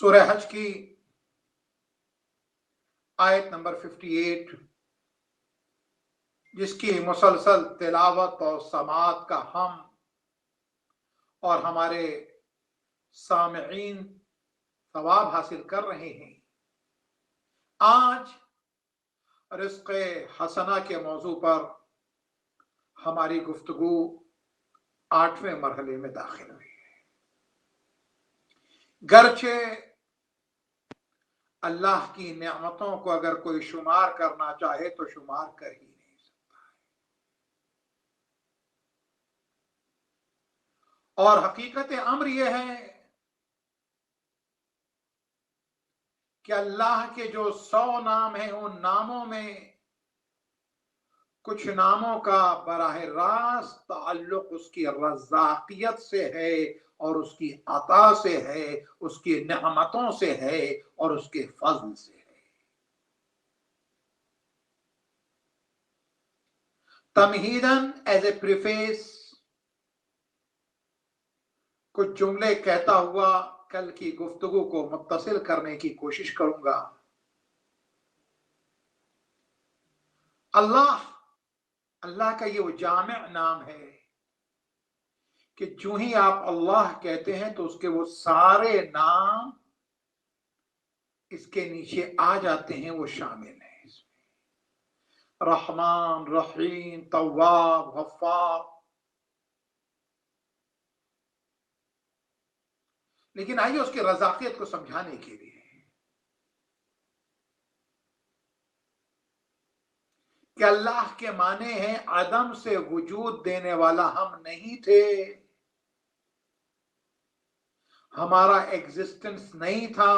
सूरह हज की आयत नंबर 58 जिसकी मुसलसल तिलावत और समात का हम और हमारे सामईन सवाब हासिल कर रहे हैं। आज रिज़्क़े हसना के मौजू पर हमारी गुफ्तगू 8वें मरहले में दाखिल हुई है। गरचे अल्लाह की नेमतों को अगर कोई शुमार करना चाहे तो शुमार कर ही नहीं सकता है। और हकीकत अम्र यह है कि अल्लाह के जो 100 नाम हैं उन नामों में कुछ नामों का बराह रास्त ताल्लुक उसकी रज़ाकियत से है और उसकी अता से है, उसकी नेमतों से है और उसके फज़ल से है। तमहीदन एज ए प्रीफेस कुछ जुमले कहता हुआ कल की गुफ्तगू को मुत्तसिल करने की कोशिश करूंगा। अल्लाह का ये वो जामिअ नाम है कि जो ही आप अल्लाह कहते हैं तो उसके वो सारे नाम इसके नीचे आ जाते हैं, वो शामिल है इसमें। रहमान, रहीम, तव्वाब, गफ्फार। लेकिन आइए उसकी रज़ाकियत को समझाने के लिए कि अल्लाह के माने हैं अदम से वजूद देने वाला हम नहीं थे, हमारा एग्जिस्टेंस नहीं था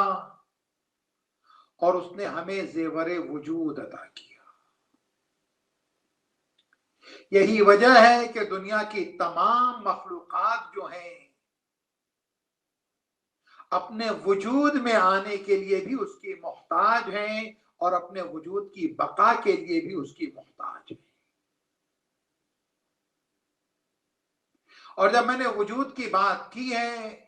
और उसने हमें ज़ेवरे वजूद अता किया। यही वजह है कि दुनिया की तमाम मखलूकात जो हैं अपने वजूद में आने के लिए भी उसकी मोहताज हैं और अपने वजूद की बका के लिए भी उसकी मोहताज है। और जब मैंने वजूद की बात की है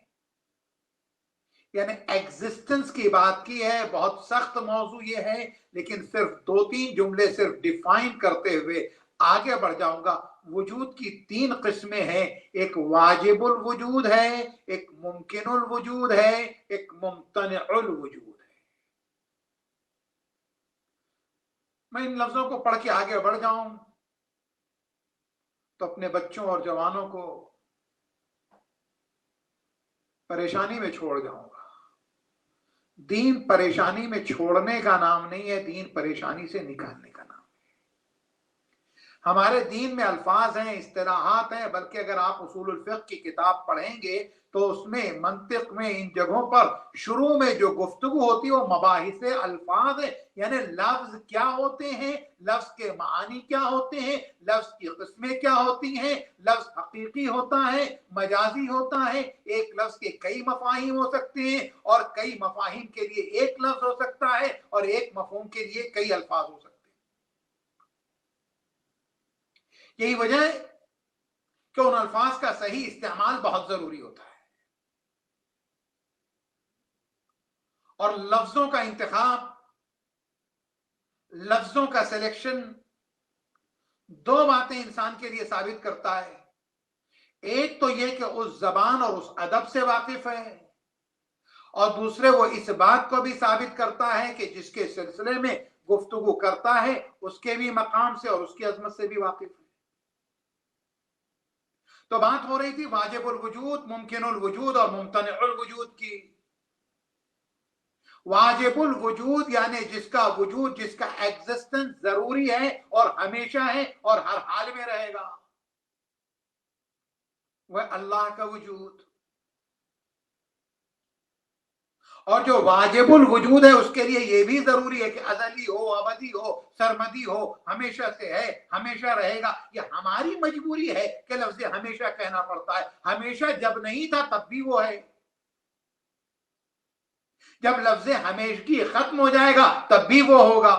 यानी एग्जिस्टेंस की बात की है, बहुत सख्त मौजू ये है, लेकिन सिर्फ 2-3 जुमले सिर्फ डिफाइन करते हुए आगे बढ़ जाऊंगा। वजूद की 3 किस्में हैं, एक वाजिबुल वजूद है, एक मुमकिनुल वजूद है, एक मुमतनिउल वजूद है। मैं इन लफ्जों को पढ़ के आगे बढ़ जाऊं तो अपने बच्चों और जवानों को परेशानी में छोड़ जाऊंगा। दीन परेशानी में छोड़ने का नाम नहीं है, दीन परेशानी से निकालने का नाम है। हमारे दीन में अल्फाज हैं, इस्तिलाहात हैं, बल्कि अगर आप उसूलुल फिक़्ह की किताब पढ़ेंगे तो उसमें मंतिक में इन जगहों पर शुरू में जो गुफ्तगू होती है वो मबाहिसे अल्फाज है, यानी लफ्ज क्या होते हैं, लफ्ज के मानी क्या होते हैं, लफ्ज की किस्में क्या होती हैं, लफ्ज हकीकी होता है, मजाजी होता है, एक लफ्ज के कई मफाहिम हो सकते हैं और कई मफाहिम के लिए एक लफ्ज हो सकता है और एक मफहूम के लिए कई अल्फाज हो सकते हैं। यही वजह है कि उन अल्फाज का सही इस्तेमाल बहुत जरूरी होता है और लफ्जों का इंतखाब, लफ्जों का सिलेक्शन दो बातें इंसान के लिए साबित करता है। एक तो यह कि उस जबान और उस अदब से वाकिफ है और दूसरे वो इस बात को भी साबित करता है कि जिसके सिलसिले में गुफ्तगू करता है उसके भी मकाम से और उसकी अजमत से भी वाकिफ है। तो बात हो रही थी वाजिबुल वजूद, मुमकिनुल वजूद और मुमतनिउल वजूद की। वाजिबुल वजूद यानी जिसका वजूद, जिसका एग्जिस्टेंस जरूरी है और हमेशा है और हर हाल में रहेगा, वह अल्लाह का वजूद। और जो वाजिबुल वजूद है उसके लिए यह भी जरूरी है कि अजली हो, अबदी हो, सरमदी हो, हमेशा से है, हमेशा रहेगा। यह हमारी मजबूरी है कि लफ्ज़ हमेशा कहना पड़ता है। हमेशा जब नहीं था तब भी वो है, जब लफ्ज़ हमेशगी खत्म हो जाएगा तब भी वो होगा।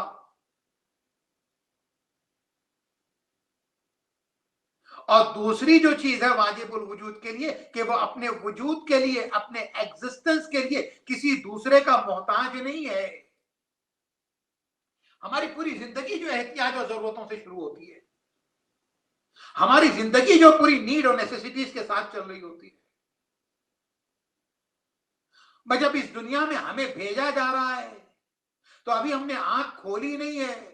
और दूसरी जो चीज है वाजिबुल वजूद के लिए कि वो अपने वजूद के लिए, अपने एग्जिस्टेंस के लिए किसी दूसरे का मोहताज नहीं है। हमारी पूरी जिंदगी जो एहतियाज और जरूरतों से शुरू होती है, हमारी जिंदगी जो पूरी नीड और नेसेसिटीज के साथ चल रही होती है। मैं जब इस दुनिया में हमें भेजा जा रहा है तो अभी हमने आंख खोली नहीं है,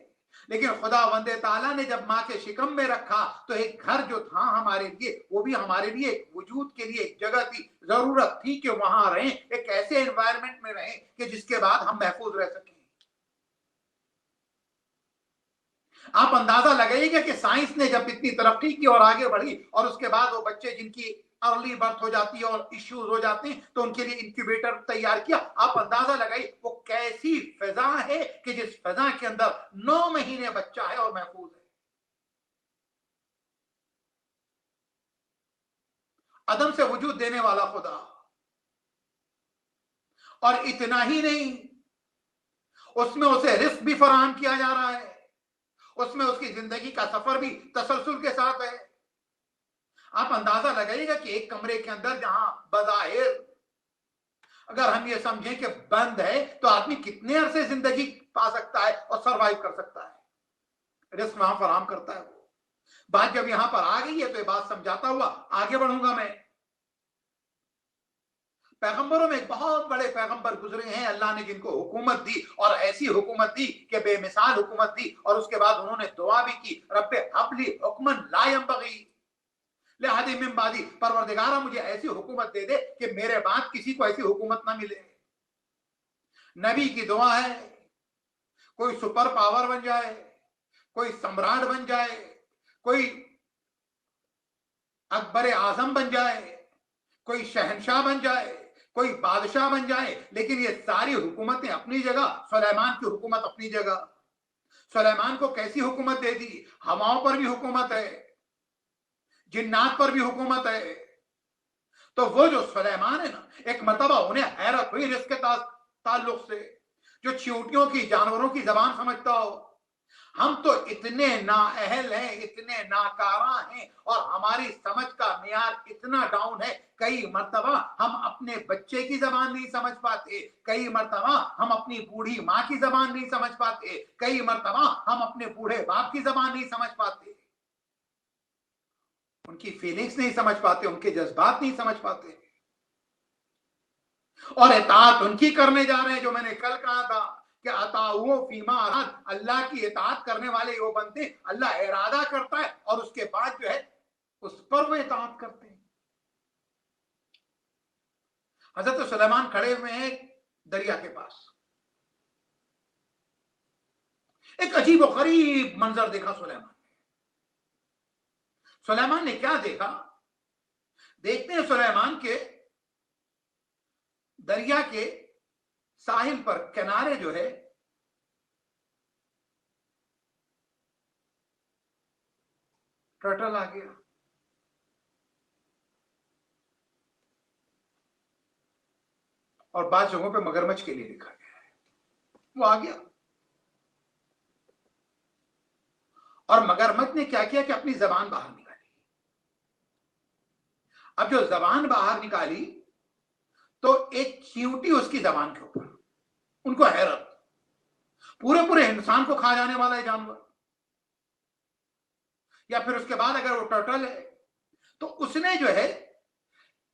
लेकिन खुदा वंदे ताला ने जब माँ के शिकम में रखा तो एक घर जो था हमारे लिए, वो भी हमारे लिए एक वजूद के लिए एक जगह थी, जरूरत थी कि वहां रहें, एक ऐसे एनवायरनमेंट में रहें कि जिसके बाद हम महफूज रह सकें। आप अंदाजा लगाइएगा कि साइंस ने जब इतनी तरक्की की और आगे बढ़ी और उसके बाद वो बच्चे जिनकी अर्ली बर्थ हो जाती है और इश्यूज हो जाते हैं तो उनके लिए इंक्यूबेटर तैयार किया। आप अंदाजा लगाइए वो कैसी फिजा है कि जिस फिजा के अंदर 9 महीने बच्चा है और महफूज है। अदम से वजूद देने वाला खुदा। और इतना ही नहीं, उसमें उसे रिस्क भी फराहम किया जा रहा है, उसमें उसकी जिंदगी का सफर भी तसलसल के साथ है। आप अंदाजा लगाइएगा कि एक कमरे के अंदर जहां बज़ाहिर अगर हम ये समझें कि बंद है तो आदमी कितने अरसे जिंदगी पा सकता है और सरवाइव कर सकता है, रिस्क वहां फराहम करता है वो। बात जब यहां पर आ गई है तो ये बात समझाता हुआ आगे बढ़ूंगा मैं। पैगंबरों में एक बहुत बड़े पैगंबर गुजरे हैं अल्लाह ने जिनको हुकूमत दी और ऐसी हुकूमत दी कि बेमिसाल हुकूमत दी, और उसके बाद उन्होंने दुआ भी की, रब्बे हबली हुक्मन ला यंबगी लिअहदिन मिन बादी, परवरदिगारा मुझे ऐसी हुकूमत दे दे कि मेरे बाद किसी को ऐसी हुकूमत ना मिले। नबी की दुआ है कोई सुपर पावर बन जाए, कोई सम्राट बन जाए, कोई अकबर आजम बन जाए, कोई शहनशाह बन जाए, कोई बादशाह बन जाए, लेकिन ये सारी हुकूमतें अपनी जगह, सुलेमान की हुकूमत अपनी जगह। सुलेमान को कैसी हुकूमत दे दी, हवाओं पर भी हुकूमत है, जिन्नात पर भी हुकूमत है। तो वो जो सुलेमान है ना, एक मर्तबा उन्हें हैरत हुई रिस्क के ताल्लुक से, जो चींटियों की, जानवरों की जबान समझता हो। हम तो इतने नाअहल हैं, इतने नाकारा हैं और हमारी समझ का मियार इतना डाउन है, कई मर्तबा हम अपने बच्चे की जबान नहीं समझ पाते, कई मर्तबा हम अपनी बूढ़ी माँ की जबान नहीं समझ पाते, कई मर्तबा हम अपने बूढ़े बाप की जबान नहीं समझ पाते, उनकी फीलिंग्स नहीं समझ पाते, उनके जज्बात नहीं समझ पाते। और इताअत उनकी करने जा रहे हैं जो मैंने कल कहा था कि अताऊ फीमा अराद, अल्लाह की इताअत करने वाले वो बनते, अल्लाह इरादा करता है और उसके बाद जो है उस पर वो इताअत करते हैं। हजरत सुलेमान खड़े हुए हैं दरिया के पास, एक अजीब और गरीब मंजर देखा सुलेमान ने। सुलेमान ने क्या देखा? देखते हैं सुलेमान के दरिया के साहिल पर किनारे जो है टर्टल आ गया। और बाद जगहों पे मगरमच्छ के लिए लिखा गया है, वो आ गया। और मगरमच्छ ने क्या किया कि अपनी जबान बाहर निकाली। अब जो जबान बाहर निकाली तो एक चींटी उसकी जबान के ऊपर। उनको हैरत, पूरे पूरे इंसान को खा जाने वाला है जानवर, या फिर उसके बाद अगर वो टर्टल है तो उसने जो है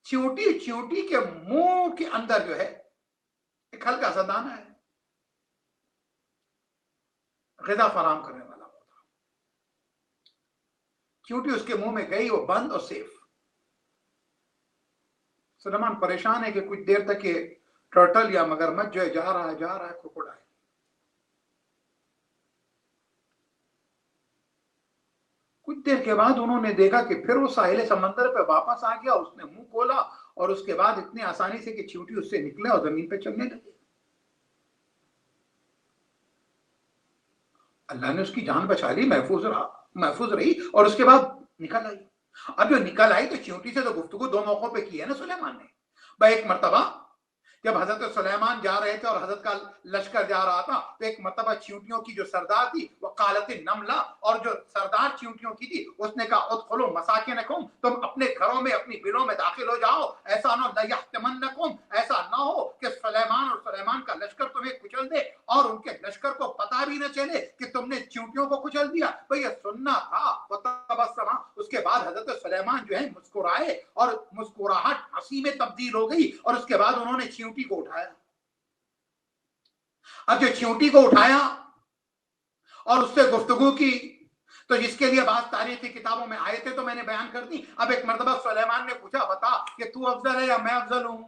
चींटी के मुंह के अंदर जो है एक हल्का सा दाना है, ग़िज़ा फराहम करने वाला होता। चींटी उसके मुंह में गई, वो बंद और सेफ। सुलेमान परेशान है कि कुछ देर तक ये टर्टल या मगरमच्छ जो है जा रहा है क्रोकोडाइल। कुछ देर के बाद उन्होंने देखा कि फिर वो साहिल समंदर पे वापस आ गया। उसने मुंह खोला और उसके बाद इतनी आसानी से कि चींटी उससे निकले और जमीन पे चलने लगे। अल्लाह ने उसकी जान बचा ली, महफूज रही और उसके बाद निकल आई। अब जो निकल आई तो चींटी से तो गुफ्तगू दो मौकों पे की है ना सुलेमान ने। भाई एक मर्तबा जब हजरत सुलेमान जा रहे थे और हजरत का लश्कर जा रहा था तो एक मर्तबा चींटियों की जो सरदार थी वो कालत नमला, और जो सरदार चींटियों की थी उसने कहा उदखुलू मसाकिनकुम, तुम अपने घरों में अपनी बिलों में दाखिल हो जाओ। ऐसा ना लयहतमन्नकुम, ऐसा ना हो कि सुलेमान और सुलेमान का लश्कर तुम्हें कुचल दे और उनके लश्कर को पता भी न चले कि तुमने चींटियों को कुचल दिया। भाई ये सुनना था। तबस्समा, उसके बाद हजरत सुलेमान जो है मुस्कुराए और मुस्कुराहट हंसी में तब्दील हो गई और उसके बाद उन्होंने चींटी को उठाया। अब जो चींटी को उठाया और उससे गुफ्तगू की तो जिसके लिए बात तारीखी किताबों में आए थे तो मैंने बयान कर दी। अब एक मर्तबा सुलेमान ने पूछा, बता कि तू अफजल है या मैं अफजल हूं,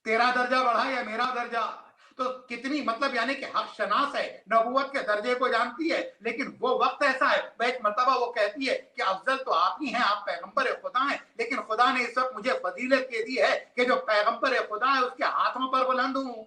तेरा दर्जा बढ़ा या मेरा दर्जा। तो कितनी मतलब यानी कि हक शनास है, नबूवत के दर्जे को जानती है, लेकिन वो वक्त ऐसा है एक मर्तबा वो कहती है कि अफजल तो आप ही हैं, आप पैगंबर खुदा हैं, लेकिन खुदा ने इस वक्त मुझे फजीलत दे दी है कि जो पैगंबर खुदा है उसके हाथों पर बुलंद हूं।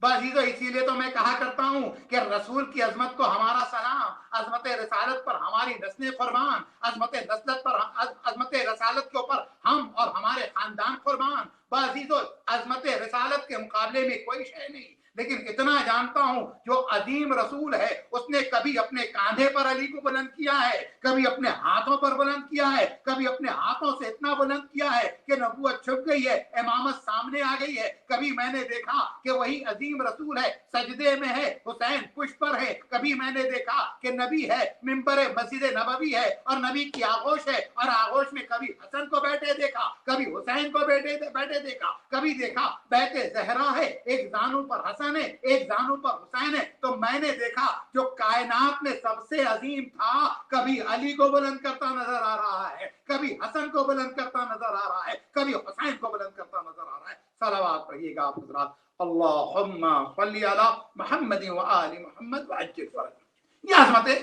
बस इसीलिए तो मैं कहा करता हूं कि रसूल की अजमत को हमारा सलाम, अजमत रसालत पर हमारी नस्लें कुर्बान, अजमत रसालत के ऊपर हम और हमारे खानदान कुर्बान। बाजीजो अजमत रसालत के मुकाबले में कोई शय नहीं, लेकिन इतना जानता हूं जो अजीम रसूल है उसने कभी अपने कांधे पर अली को बुलंद किया है, कभी अपने हाथों पर बुलंद किया है, कभी अपने हाथों से इतना बुलंद किया है कि नबूवत छुप गई है, इमामत सामने आ गई है। कभी मैंने देखा कि वही अजीम रसूल है सजदे में है, हुसैन पुष्प पर है। कभी मैंने देखा कि नबी है मिंबर मस्जिद नबवी है और नबी की आगोश है, और आगोश में कभी हसन को बैठे देखा, कभी हुसैन को बैठे देखा, कभी देखा बैठे जहरा है, एक जानू पर हसन है, एक जानू पर हुसैन है। तो मैंने देखा जो कायनात में सबसे अजीम था कभी अली को बुलंद करता नजर आ रहा है, कभी हसन को बुलंद करता नजर आ रहा है, कभी हुसैन को बुलंद करता नजर आ रहा है। सलावत पढ़िएगा आप हज़रात, अल्लाहुम्मा सल्ली अला मुहम्मद व आलि मुहम्मद व अज्जिल फरज। ये अज़मत है।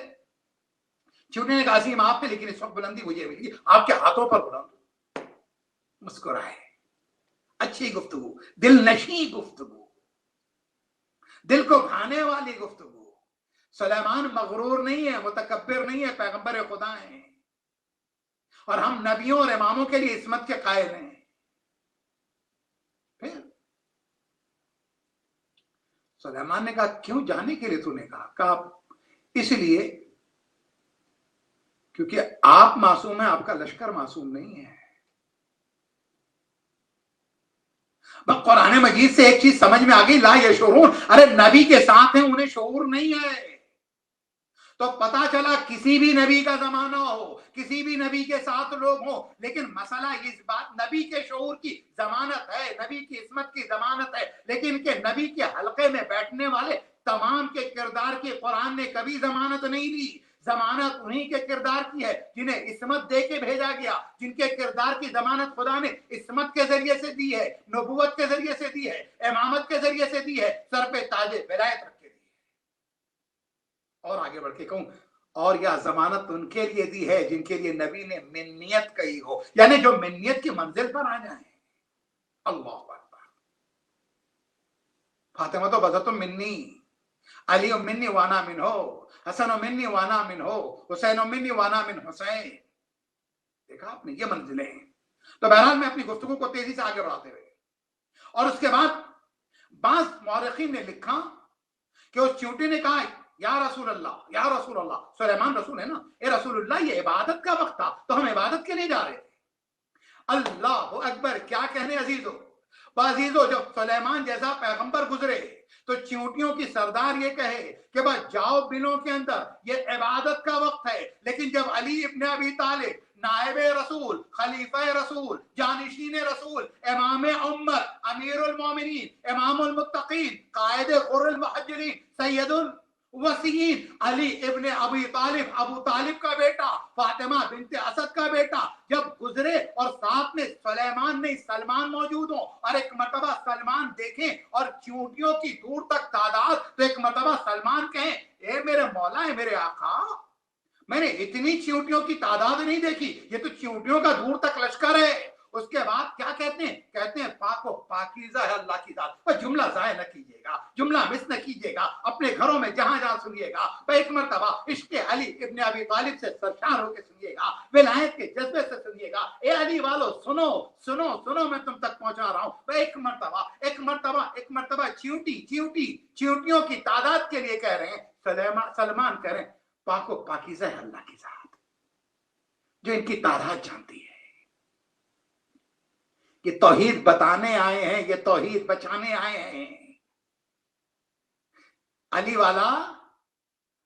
चींटी ने कहा असीम आप पे, लेकिन इस वक्त बुलंदी मुझे मिली, आपके हाथों पर बुलंद। मुस्कुराए, अच्छी गुफ्तगू, दिल नशी गुफ्तगू, दिल को भाने वाली गुफ्तगू। सुलेमान मगरूर नहीं है, मुतकब्बिर नहीं है, पैगंबर खुदा है और हम नबियों और इमामों के लिए इस्मत के कायल हैं। फिर सुलेमान ने कहा क्यों जाने के लिए तूने कहा इसलिए क्योंकि आप मासूम हैं, आपका लश्कर मासूम नहीं है। कुरान मजीद से एक चीज समझ में आ गई, ला यशूरून, अरे नबी के साथ हैं उन्हें शऊर नहीं है। तो पता चला किसी भी नबी का जमाना हो, किसी भी नबी के साथ लोग हो, लेकिन मसला इस बात नबी के शऊर की जमानत है, नबी की इस्मत की जमानत है, लेकिन के नबी के हलके में बैठने वाले तमाम के किरदार की कुरान ने कभी जमानत नहीं ली। जमानत उन्हीं के किरदार की है जिन्हें इस्मत दे के भेजा गया, जिनके किरदार की जमानत खुदा ने इस्मत के जरिए से दी है, नबूवत के जरिए से दी है, इमामत के जरिए से दी है, सर पे ताजे विलायत रख के दी है। और आगे बढ़ के कहूं और यह जमानत उनके लिए दी है जिनके लिए नबी ने मिन्नियत कही हो, यानी जो मिन्नियत की मंजिल पर आ जाए। अल्लाह अकबर। फातिमा तो बज़तुम मिन्नी, अली मिन्नी वाना मिन हो, हसन मिन्नी वाना मिन हो, हुसैन मिन्नी वाना मिन हुसैन। देखा आपने, ये मंजिलें हैं। तो बहरहाल मैं अपनी गुफ्तगू को तेजी से आगे बढ़ाते हुए, और उसके बाद बाज़ मौरखीन ने लिखा कि उस चींटी ने कहा, या रसूल अल्लाह, या रसूल अल्लाह, सुलेमान रसूल है ना, ए रसूलुल्लाह, ये इबादत का वक्त था तो हम इबादत के लिए जा रहे थे। अल्लाह अकबर, क्या कहने अजीजों। अजीजों, जब सुलेमान जैसा पैगंबर गुजरे तो चींटियों की सरदार ये कहे कि बस जाओ बिलों के अंदर, ये इबादत का वक्त है। लेकिन जब अली इब्ने अबी तालिब, नायबे रसूल, खलीफा रसूल, जानिशीन रसूल, इमाम उम्मत, अमीरुल मोमिनीन, इमामुल मुत्तकीन, कायदे गुर्रुल मुहज्जिरीन, सैयदुल वसीयीन अली इब्ने अबी तालिब, अबू तालिब का बेटा, फातिमा बिनते असद का बेटा जब गुजरे और साथ में सुलेमान नहीं सलमान मौजूद हो, और एक मर्तबा सलमान देखें और चींटियों की दूर तक तादाद, तो एक मर्तबा सलमान कहें, ए मेरे मौला, है मेरे आका, मैंने इतनी चींटियों की तादाद नहीं देखी, ये तो चींटियों का दूर तक लश्कर है। उसके बाद क्या कहते हैं, कहते हैं पाको पाकीज़ा है अल्लाह की जात। पर जुमला जाया न कीजिएगा, जुमला मिस न कीजिएगा, अपने घरों में जहां जहां सुनिएगा, पर एक मर्तबा इश्क़ अली इब्ने अबी तालिब से सरशार होकर सुनिएगा, विलायत के जज्बे से सुनिएगा। ए अली वालों, सुनो सुनो सुनो, मैं तुम तक पहुंचा रहा हूं। एक मर्तबा चींटियों की तादाद के लिए कह रहे हैं, सलमान कह रहे हैं, पाको पाकीज़ा है अल्लाह की जात, जो इनकी तादाद जानती है। ये तौहीद बताने आए हैं, ये तौहीद बचाने आए हैं। अली वाला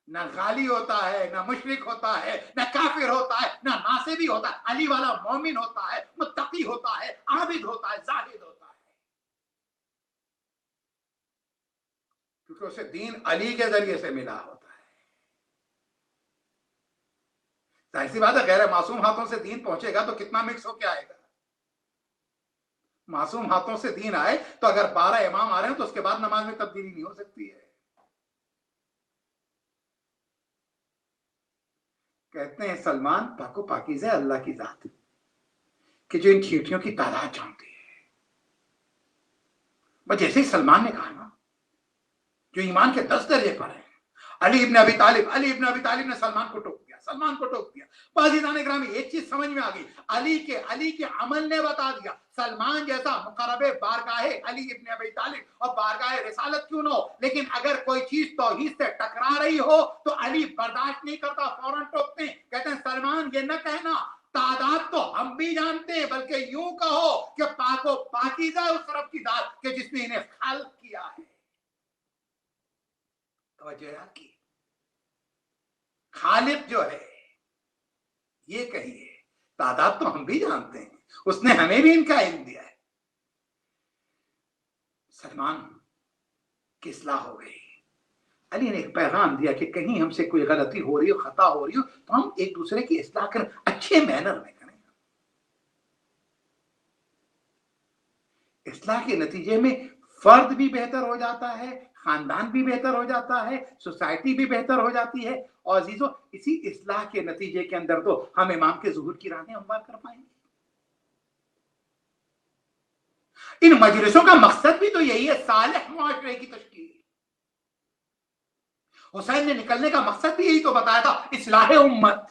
ना गाली होता है, ना मुशरिक होता है, ना काफिर होता है, ना नासिबी होता है। अली वाला मोमिन होता है, मुत्तकी होता है, आबिद होता है, जाहिद होता है, क्योंकि उसे दीन अली के जरिए से मिला होता है। जाहिर सी बात है, गैर मासूम हाथों से दीन पहुंचेगा तो कितना मिक्स होके आएगा। मासूम हाथों से दीन आए तो अगर 12 इमाम आ रहे हैं तो उसके बाद नमाज में तब्दीली नहीं हो सकती है। कहते हैं सलमान, पाको पाकीज़ा है अल्लाह की जात, कि जो इन चींटियों की तादाद जानती है। बस जैसे ही सलमान ने कहा ना, जो ईमान के 10 दर्जे पर है, अली इब्ने अबी तालिब ने सलमान को टोक दिया। पाकिस्तान ग्रामी एक चीज समझ में आ गई, अली के अमल ने बता दिया, सलमान जैसा मुकर्रबे बारगाहे अली इब्ने अबी तालिब और बारगाहे रिसालत क्यों न हो, लेकिन अगर कोई चीज तौहीद से टकरा रही हो तो अली बर्दाश्त नहीं करता, फौरन टोकते हैं। कहते हैं सलमान, ये न कहना तादाद तो हम भी जानते हैं, बल्कि यूं कहो कि पाको पाकीज़ा उस रब की जात के जिसने इन्हें खल्क किया है। की खालिक जो है, ये कहिए, तादाद तो हम भी जानते हैं, उसने हमें भी इनका इल्म दिया है। सलमान की इस्लाह हो गई। अली ने एक पैगाम दिया कि कहीं हमसे कोई गलती हो रही हो, खता हो रही हो, तो हम एक दूसरे की इस्लाह करें, अच्छे मैनर में करें। इस्लाह के नतीजे में फर्द भी बेहतर हो जाता है, खानदान भी बेहतर हो जाता है, सोसाइटी भी बेहतर हो जाती है। और अजीजों, इसी इस्लाह के नतीजे के अंदर तो हम इमाम के ज़ुहूर की राहें हमवार कर पाएंगे। इन मजलिसों का मकसद भी तो यही है, सालिह मुआशरे की तश्कील। हुसैन ने निकलने का मकसद भी यही तो बताया था, इस्लाह उम्मत।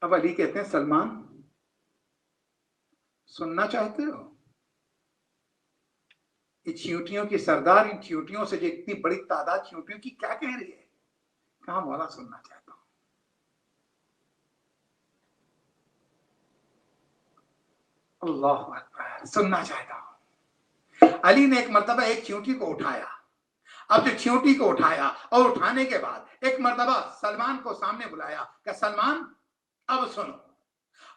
अब अली कहते हैं, सलमान सुनना चाहते हो? ये चींटियों की सरदार इन चींटियों से जो इतनी बड़ी तादाद चींटियों की क्या कह रही है? कहा, मौला सुनना चाहता हूं। अल्लाह अकबर, सुनना चाहता हूं। अली ने एक मर्तबा एक चींटी को उठाया। अब जो चींटी को उठाया और उठाने के बाद एक मर्तबा सलमान को सामने बुलाया कि सलमान अब सुनो।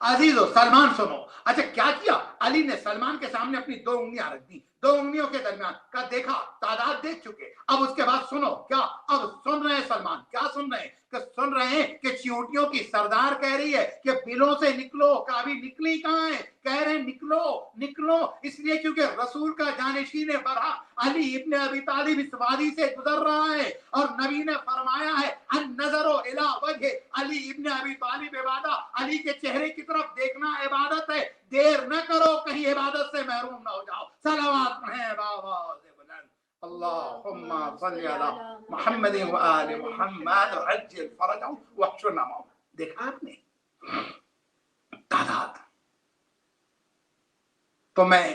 अजीजो, सलमान सुनो। अच्छा, क्या किया अली ने? सलमान के सामने अपनी 2 उंगलियां रख दी, 2 उंगलियों के दरमियान का देखा, तादाद देख चुके। अब उसके बाद सुनो, क्या अब सुन रहे हैं सलमान? क्या सुन रहे हैं कि चींटियों की सरदार कह रही है कि बिलों से निकलो, अभी निकली कहां है, कह रहे हैं निकलो निकलो, इसलिए क्योंकि रसूल का जानशीन बरहा अली इब्न अबी तालिब इस वादी से गुजर रहा है और नबी ने फरमाया है अन नजरो इला वजह अली इब्न अबी तालिब इबादत, अली के चेहरे की तरफ देखना इबादत है, देर न करो कहीं इबादत से महरूम ना हो जाओ। सलावत पढ़ें बाबा अल्लाहुम्मा सल्ली अला मुहम्मद व आले मुहम्मद अज्जिल फरजहु वहशुरना माहू। देखा आपने तादाद। तो मैं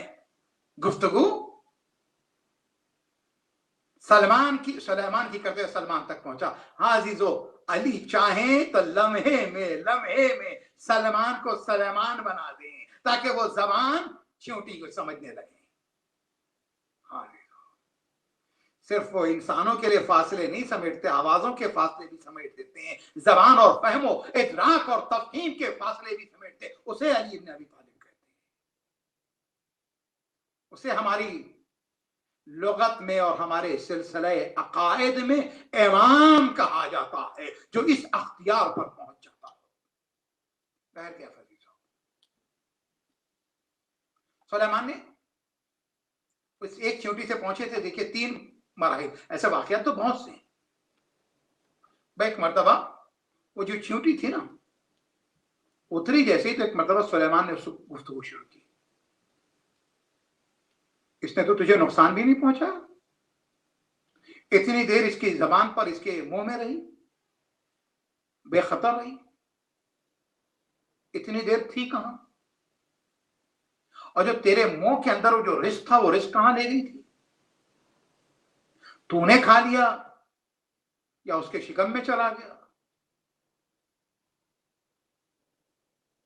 गुफ्तगू सलमान की करते सलमान तक पहुंचा। हाँ अजीजो, अली चाहे तो लम्हे में सलमान को सलेमान बना दें ताकि वो जबान चींटी को समझने लगे। हाँ, सिर्फ वो इंसानों के लिए फासले नहीं समेटते, आवाजों के फासले भी समेट देते हैं, जबान और फहमो इदराक और तफहीम के फासले भी समेटते, उसे अली इब्न अबी तालिब कहते हैं। उसे हमारी लुगत में और हमारे सिलसिले अकायद में इमाम कहा जाता है, जो इस अख्तियार पर पहुंच जाता है। बहर क्या फजील सुलेमान ने उस एक चींटी से पहुंचे थे। देखिए 3 मराहिल, ऐसे वाकयात तो बहुत से। एक मर्तबा वो जो चींटी थी ना, उतरी जैसे ही तो एक मर्तबा सुलेमान ने उसको गुफ्तगू शुरू की, इसने तो तुझे नुकसान भी नहीं पहुंचा, इतनी देर इसकी जबान पर इसके मुंह में रही, बेखतर रही, इतनी देर थी कहां, और जो तेरे मुंह के अंदर वो जो रिस्क था वो रिस्क कहां ले गई थी? तूने खा लिया या उसके शिकम में चला गया?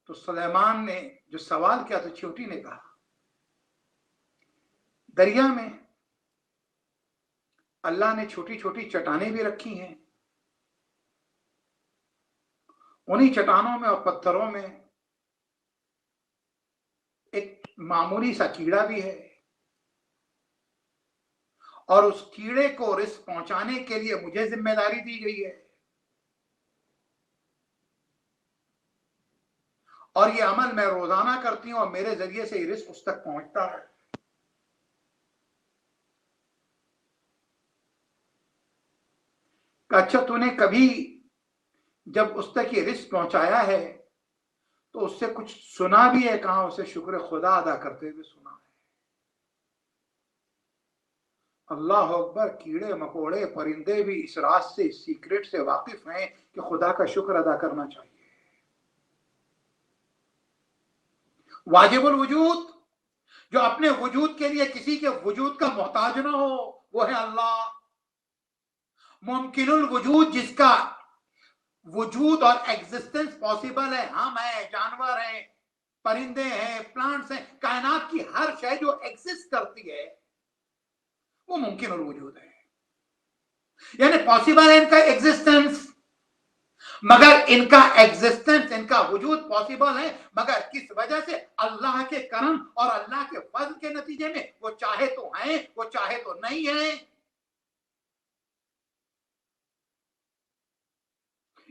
तो सुलेमान ने जो सवाल किया तो चींटी ने कहा, दरिया में अल्लाह ने छोटी छोटी चट्टानें भी रखी हैं, उन्हीं चट्टानों में और पत्थरों में एक मामूली सा कीड़ा भी है, और उस कीड़े को रिस्क पहुंचाने के लिए मुझे जिम्मेदारी दी गई है, और ये अमल मैं रोजाना करती हूं और मेरे जरिए से ये रिस्क उस तक पहुंचता है। अच्छा, तूने कभी जब उस तक ये रिस्क पहुंचाया है तो उससे कुछ सुना भी है? कहां उसे शुक्र खुदा अदा करते हुए सुना है? अल्लाह अकबर, कीड़े मकोड़े परिंदे भी इस राज से, इस सीक्रेट से वाकिफ हैं कि खुदा का शुक्र अदा करना चाहिए। वाजिबुल वजूद, जो अपने वजूद के लिए किसी के वजूद का मोहताज ना हो, वो है अल्लाह। मुमकिनुल वजूद, जिसका वजूद और एग्जिस्टेंस पॉसिबल है, हम हैं, जानवर हैं, परिंदे हैं, प्लांट्स हैं, कायनात की हर शय जो एग्जिस्ट करती है वो मुमकिनुल वजूद है, यानी पॉसिबल है इनका एग्जिस्टेंस, मगर इनका एग्जिस्टेंस, इनका वजूद पॉसिबल है मगर किस वजह से? अल्लाह के करम और अल्लाह के फजल के नतीजे में। वो चाहे तो हैं, वो चाहे तो नहीं है।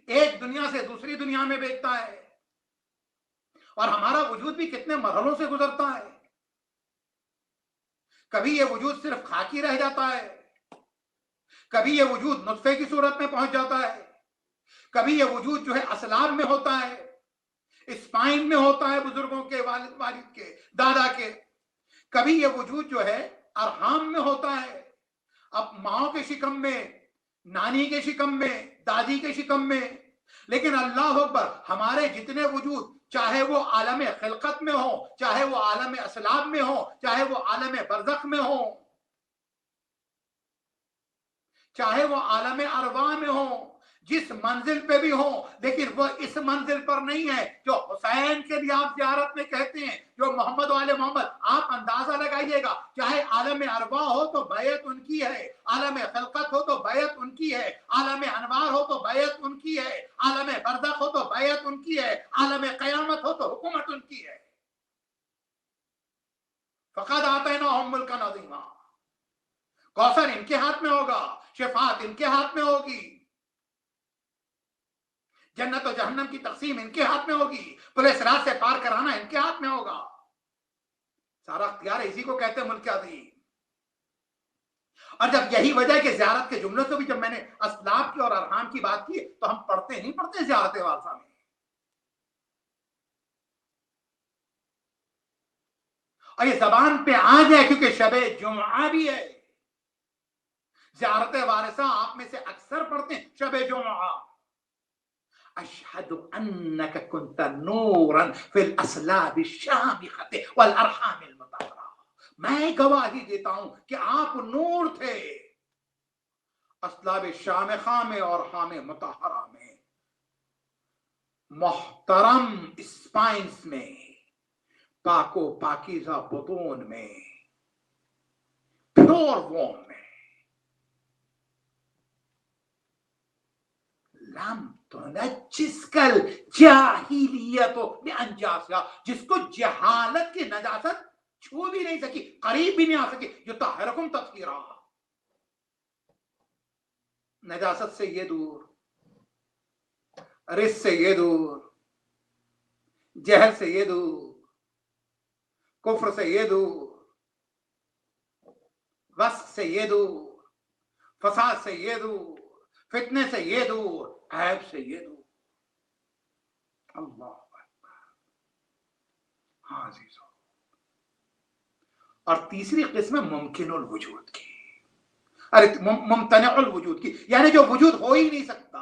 एक दुनिया से दूसरी दुनिया में बेचता है, और हमारा वजूद भी कितने मरहलों से गुजरता है। कभी ये वजूद सिर्फ खाकी रह जाता है, कभी ये वजूद नुत्फे की सूरत में पहुंच जाता है, कभी ये वजूद जो है असलाब में होता है, स्पाइन में होता है, बुजुर्गों के, वालिद के, दादा के, कभी ये वजूद जो है अरहाम में होता है, अब माओ के शिकम में, नानी के शिकम में, दादी के शिकम में। लेकिन अल्लाह अकबर, हमारे जितने वजूद, चाहे वो आलम खिलकत में हो, चाहे वो आलम असलाब में हो, चाहे वो आलम बरज़ख में हो, चाहे वो आलम अरवा में हो, जिस मंजिल पे भी हो, लेकिन वो इस मंजिल पर नहीं है जो हुसैन के लिए आप ज़ियारत में कहते हैं, जो मोहम्मद वाले मोहम्मद। आप अंदाजा लगाइएगा, चाहे आलम अरवा हो तो बैत उनकी है, आलम खिलकत हो तो बैत उनकी है, आलम अनवार हो तो बैत उनकी है, आलम बरज़ख हो तो बैत उनकी है, आलम क़यामत हो तो हुकूमत उनकी है। फ़क़द आतैनाहुम मुल्कन अज़ीमा, कौसर इनके हाथ में होगा, शिफात इनके हाथ में होगी। जन्नत और जहन्नम की तकसीम इनके हाथ में होगी, पुलिस रात से पार कराना इनके हाथ में होगा। सारा अख्तियार इसी को कहते हैं मुल्क अज़ीम। और जब यही वजह कि ज़ियारत के जुमलों से भी जब मैंने असलाफ की और अरहाम की बात की तो हम पढ़ते नहीं पढ़ते ज़ियारत वारसा में, और ये जबान पे आ जाए क्योंकि शबे जुमा भी है। ज़ियारत वारसा आप में से अक्सर पढ़ते हैं शबे जुमा। अशहदु अन्नका कुंत नूरन फिल अस्लाब शामिखत वल अरहाम मुतहरा, मैं गवाही देता हूं कि आप नूर थे अस्लाब शामिखा में और हाम मुतहरा में, मोहतरम स्पाइंस में, पाको पाकीज़ा बुतून में, प्योर वॉर्म में। लम तुनज्जिस्कल जाहिलियतो बिअंजासिहा, जिसको जहालत की नजासत छू भी नहीं सकी, करीब भी नहीं आ सकी, जो तहरकुम तत्हीरा, नजासत से ये दूर, रिस से ये दूर, जहल से ये दूर, कुफ्र से ये दूर, वस्क से ये दूर, फसाद से ये दूर, फितने से ये दूर, ऐब से ये दूर। अल्लाह अकबर। हाँ अजीजों, और तीसरी किस्म मुमकिनुल वजूद की, अरे मुमतनिउल वजूद की, यानी जो वजूद हो ही नहीं सकता,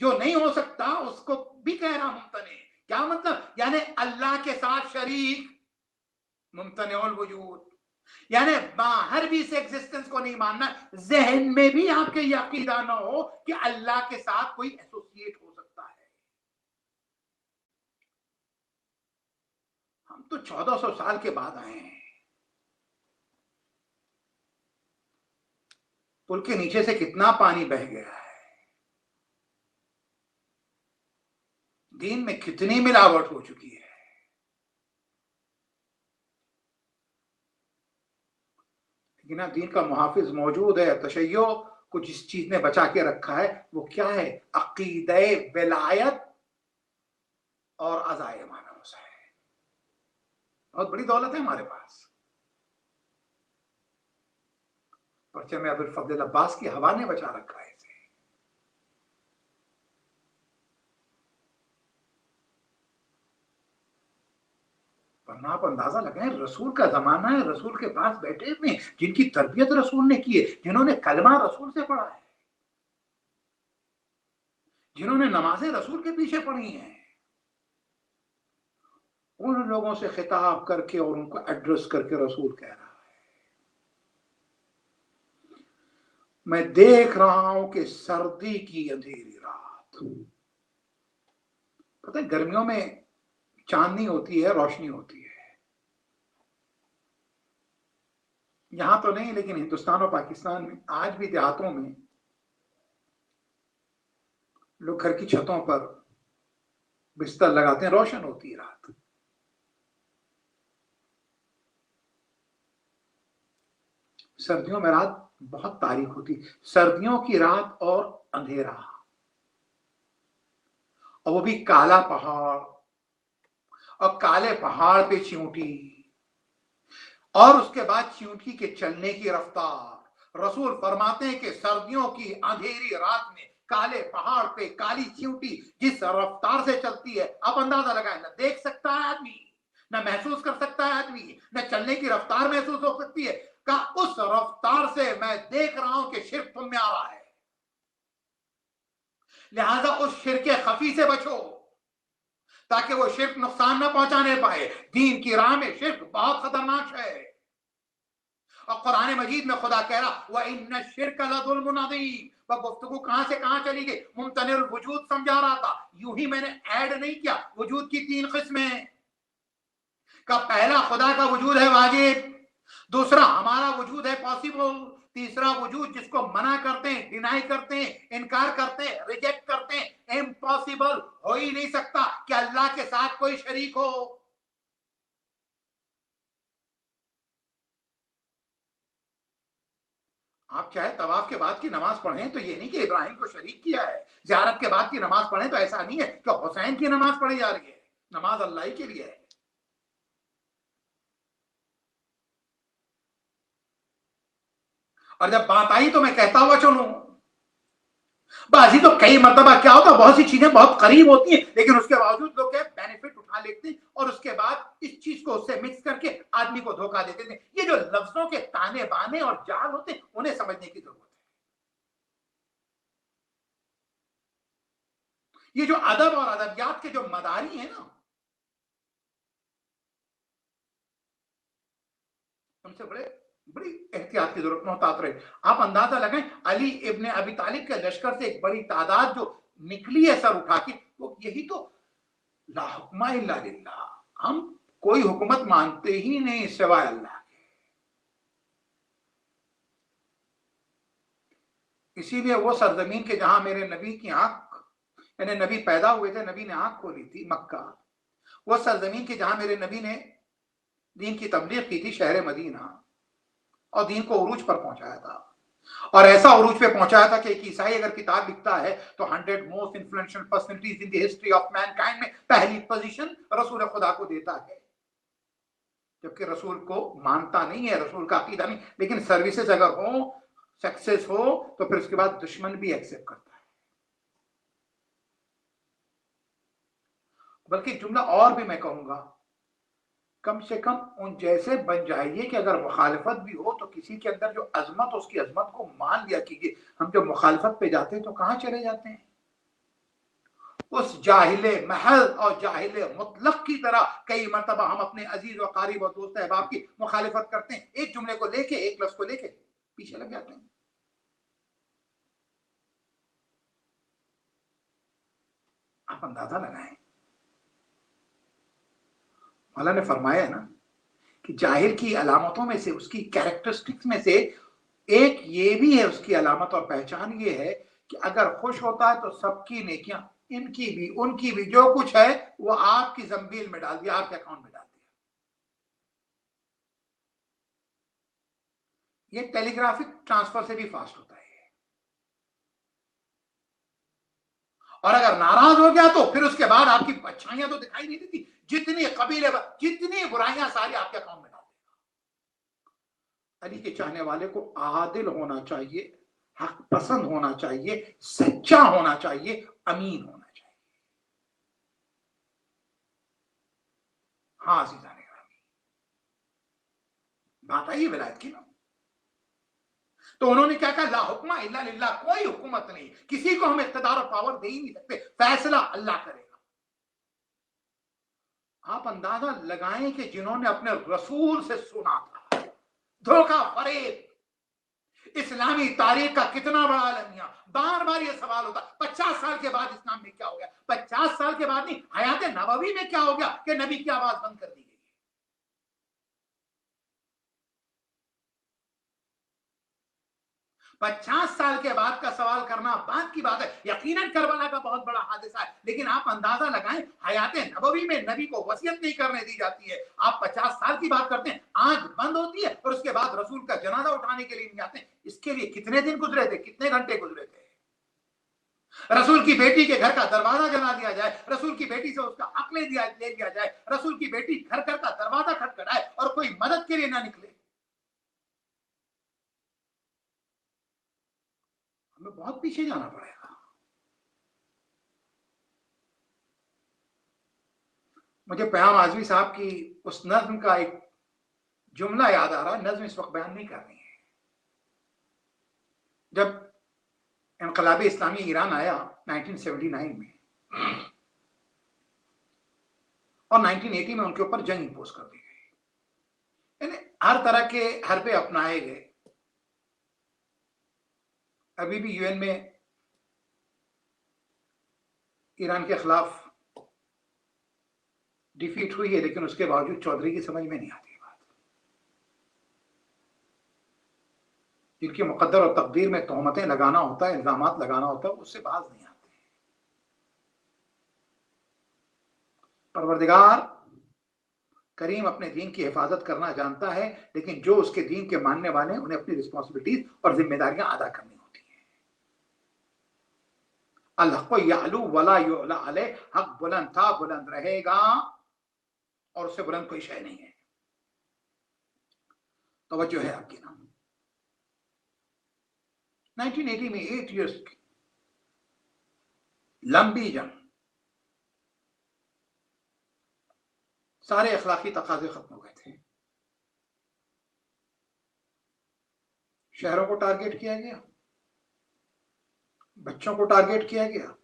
जो नहीं हो सकता उसको भी कह रहा मुमतने। क्या मतलब? यानी अल्लाह के साथ शरीक, मुमतनिउल वजूद, यानी बाहर भी से एग्जिस्टेंस को नहीं मानना, जहन में भी आपके ये अकीदा ना हो कि अल्लाह के साथ कोई एसोसिएट हो सकता है। हम तो 1400 साल के बाद आए हैं, पुल के नीचे से कितना पानी बह गया है, दीन में कितनी मिलावट हो चुकी है, लेकिन अब दीन का मुहाफिज मौजूद है। तशय्यो को जिस चीज ने बचा के रखा है वो क्या है? अकीदे विलायत और अज़ाए मानूस है। बहुत बड़ी दौलत है हमारे पास। परचम अबुल फजल अब्बास की हवा ने बचा रखा है इसे। वरना आप अंदाजा लगाएं, रसूल का जमाना है, रसूल के पास बैठे हुए जिनकी तरबियत रसूल ने की है, जिन्होंने कलमा रसूल से पढ़ा है, जिन्होंने नमाजें रसूल के पीछे पढ़ी हैं, उन लोगों से खिताब करके और उनको एड्रेस करके रसूल कह रहा है, मैं देख रहा हूं कि सर्दी की अंधेरी रात, पता है गर्मियों में चांदनी होती है, रोशनी होती है, यहां तो नहीं लेकिन हिंदुस्तान और पाकिस्तान में आज भी देहातों में लोग घर की छतों पर बिस्तर लगाते हैं, रोशन होती है रात। सर्दियों में रात बहुत तारीक होती, सर्दियों की रात और अंधेरा, और वो भी काला पहाड़, और काले पहाड़ पे चींटी, और उसके बाद चींटी के चलने की रफ्तार। रसूल फरमाते हैं कि सर्दियों की अंधेरी रात में काले पहाड़ पे काली चींटी जिस रफ्तार से चलती है, आप अंदाजा लगाएं, ना देख सकता है आदमी, ना महसूस कर सकता है आदमी, ना चलने की रफ्तार महसूस हो सकती है, का उस रफ्तार से मैं देख रहा हूं कि शिर्क तुम में आ रहा है, लिहाजा उस शिर्क खफी से बचो ताकि वो शिर्क नुकसान ना पहुंचाने पाए। दीन की राह में शिर्क बहुत खतरनाक है, और कुरान मजीद में खुदा कह रहा व इन्न शिर्क लज़ुल्मुन अज़ीम। वह गुफ्तगू कहां से कहां चली गई, मुमतनिउल वजूद समझा रहा था, यूं ही मैंने ऐड नहीं किया। वजूद की 3 किस्में का, पहला खुदा का वजूद है वाजिब, दूसरा हमारा वजूद है पॉसिबल, तीसरा वजूद जिसको मना करते हैं, डिनाई करते हैं, इनकार करते हैं, रिजेक्ट करते हैं, इम्पॉसिबल, हो ही नहीं सकता कि अल्लाह के साथ कोई शरीक हो। आप चाहे तवाफ के बाद की नमाज पढ़ें तो ये नहीं कि इब्राहिम को शरीक किया है, ज़ियारत के बाद की नमाज पढ़ें तो ऐसा नहीं है कि हुसैन की नमाज पढ़ी जा रही है। नमाज अल्लाह ही के लिए है। और जब बात आई तो मैं कहता हुआ चलूं, बाजी तो कई मरतबा क्या होता है, बहुत सी चीजें बहुत करीब होती हैं लेकिन उसके बावजूद लोग क्या बेनिफिट उठा लेते हैं और उसके बाद इस चीज को उससे मिक्स करके आदमी को धोखा देते हैं। ये जो लफ्जों के ताने बाने और जाल होते हैं उन्हें समझने की जरूरत है। ये जो अदब और अदबियात के जो मदारी है ना, उनसे बड़ी एहतियात की जरूरत मोहतात रहे। आप अंदाजा लगाएं, अली इब्ने अबी तालिब के लश्कर से एक बड़ी तादाद जो निकली है सर उठा के, वो यही तो ला हुक्मा इल्ला लिल्लाह, हम कोई हुकूमत मानते ही नहीं सिवाय अल्लाह के। इसीलिए वो सरजमीन के जहां मेरे नबी की आंख, यानी नबी पैदा हुए थे, नबी ने आंख खोली थी, मक्का, वो सरजमीन के जहां मेरे नबी ने दीन की तबलीग की थी, शहर मदीना, और दीन को उरूज पर पहुंचाया था। और ऐसा उरूज पे पहुंचाया था कि एक ईसाई अगर किताब लिखता है तो 100 most influential personalities in the history of Mankind में पहली पोजीशन रसूल खुदा को देता है। जबकि रसूल को मानता नहीं है, रसूल का अकीदा नहीं, लेकिन सर्विसेज अगर हो, सक्सेस हो, तो फिर उसके बाद दुश्मन भी एक्सेप्ट करता है। बल्कि जुमला और भी मैं कहूंगा, कम से कम उन जैसे बन जाइए कि अगर मुखालिफत भी हो तो किसी के अंदर जो अजमत, उसकी अजमत को मान लिया कीजिए। हम जो मुखालिफत पे जाते हैं तो कहां चले जाते हैं, उस जाहिले महल और जाहिले मुतलक की तरह कई मरतबा हम अपने अजीज व कारिब और दोस्त अहबाब की मुखालिफत करते हैं, एक जुमले को लेके, एक लफ्ज को लेके पीछे लग जाते हैं। आप अंदाजा लगाएं, मौला ने फरमाया ना कि जाहिर की अलामतों में से, उसकी कैरेक्टरिस्टिक्स में से एक ये भी है, उसकी अलामत और पहचान ये है कि अगर खुश होता है तो सबकी नेकियां, इनकी भी उनकी भी, जो कुछ है वो आपकी जंबील में डाल दिया, आपके अकाउंट में डाल दिया। ये टेलीग्राफिक ट्रांसफर से भी फास्ट होता है। और अगर नाराज हो गया तो फिर उसके बाद आपकी अच्छाइयां तो दिखाई नहीं देती, जितनी कबीले, जितनी बुराइयां सारी आपके अकाउंट में डाल देगा। अली के चाहने वाले को आदिल होना चाहिए, हक पसंद होना चाहिए, सच्चा होना चाहिए, अमीन होना चाहिए। हाँ अजीजान गिरामी, बात आई विलायत की ना। तो उन्होंने क्या कहा, ला हुक्मा इल्ला लिल्लाह, कोई हुकूमत नहीं, किसी को हम इख्तियार और पावर दे ही नहीं सकते, फैसला अल्लाह करेगा। आप अंदाजा लगाएं कि जिन्होंने अपने रसूल से सुना था, धोखा फरेब, इस्लामी तारीख का कितना बड़ा अलमिया। बार बार ये सवाल होता, 50 साल के बाद इस्लाम में क्या हो गया, 50 साल के बाद नहीं, हयात नबवी में क्या हो गया कि नबी की आवाज बंद कर दी गई। 50 साल के बाद का सवाल करना बात की बात है। यकीनन करबला का बहुत बड़ा हादसा है, लेकिन आप अंदाजा लगाएं, हयात नबवी में नबी को वसीयत नहीं करने दी जाती है, आप 50 साल की बात करते हैं, आंख बंद होती है और उसके बाद रसूल का जनाजा उठाने के लिए नहीं आते हैं। इसके लिए कितने दिन गुजरे थे, कितने घंटे गुजरे थे। रसूल की बेटी के घर का दरवाजा जला दिया जाए, रसूल की बेटी से उसका हक ले लिया जाए, रसूल की बेटी घर घर का दरवाजा खटखटाए और कोई मदद के लिए ना निकले। हमें बहुत पीछे जाना पड़ेगा। मुझे पयाम आजमी साहब की उस नज्म का एक जुमला याद आ रहा, नज्म इस वक्त बयान नहीं करनी है। जब इनकलाब इस्लामी ईरान आया 1979 में और 1980 में उनके ऊपर जंग इंपोज कर दी गई, यानी हर तरह के हरबे अपनाए गए। अभी भी यूएन में ईरान के खिलाफ डिफीट हुई है, लेकिन उसके बावजूद चौधरी की समझ में नहीं आती बात। जिनकी मुकद्दर और तकदीर में तोहमतें लगाना होता है, इल्जामात लगाना होता है, उससे बाज नहीं आते। परवरदिगार करीम अपने दीन की हिफाजत करना जानता है, लेकिन जो उसके दीन के मानने वाले हैं उन्हें अपनी रिस्पॉन्सिबिलिटीज और जिम्मेदारियां अदा करनी होती हैं। अल-हक़्क़ु यअलू वला युअला अलैह, हक बुलंद था, बुलंद रहेगा और उससे बुलंद कोई शय नहीं है। तवज्जो है आपकी ना। 1980 में 8 इयर्स की लंबी जंग, सारे अखलाकी तकाजे खत्म हो गए थे। शहरों को टारगेट किया गया, बच्चों को टारगेट किया गया,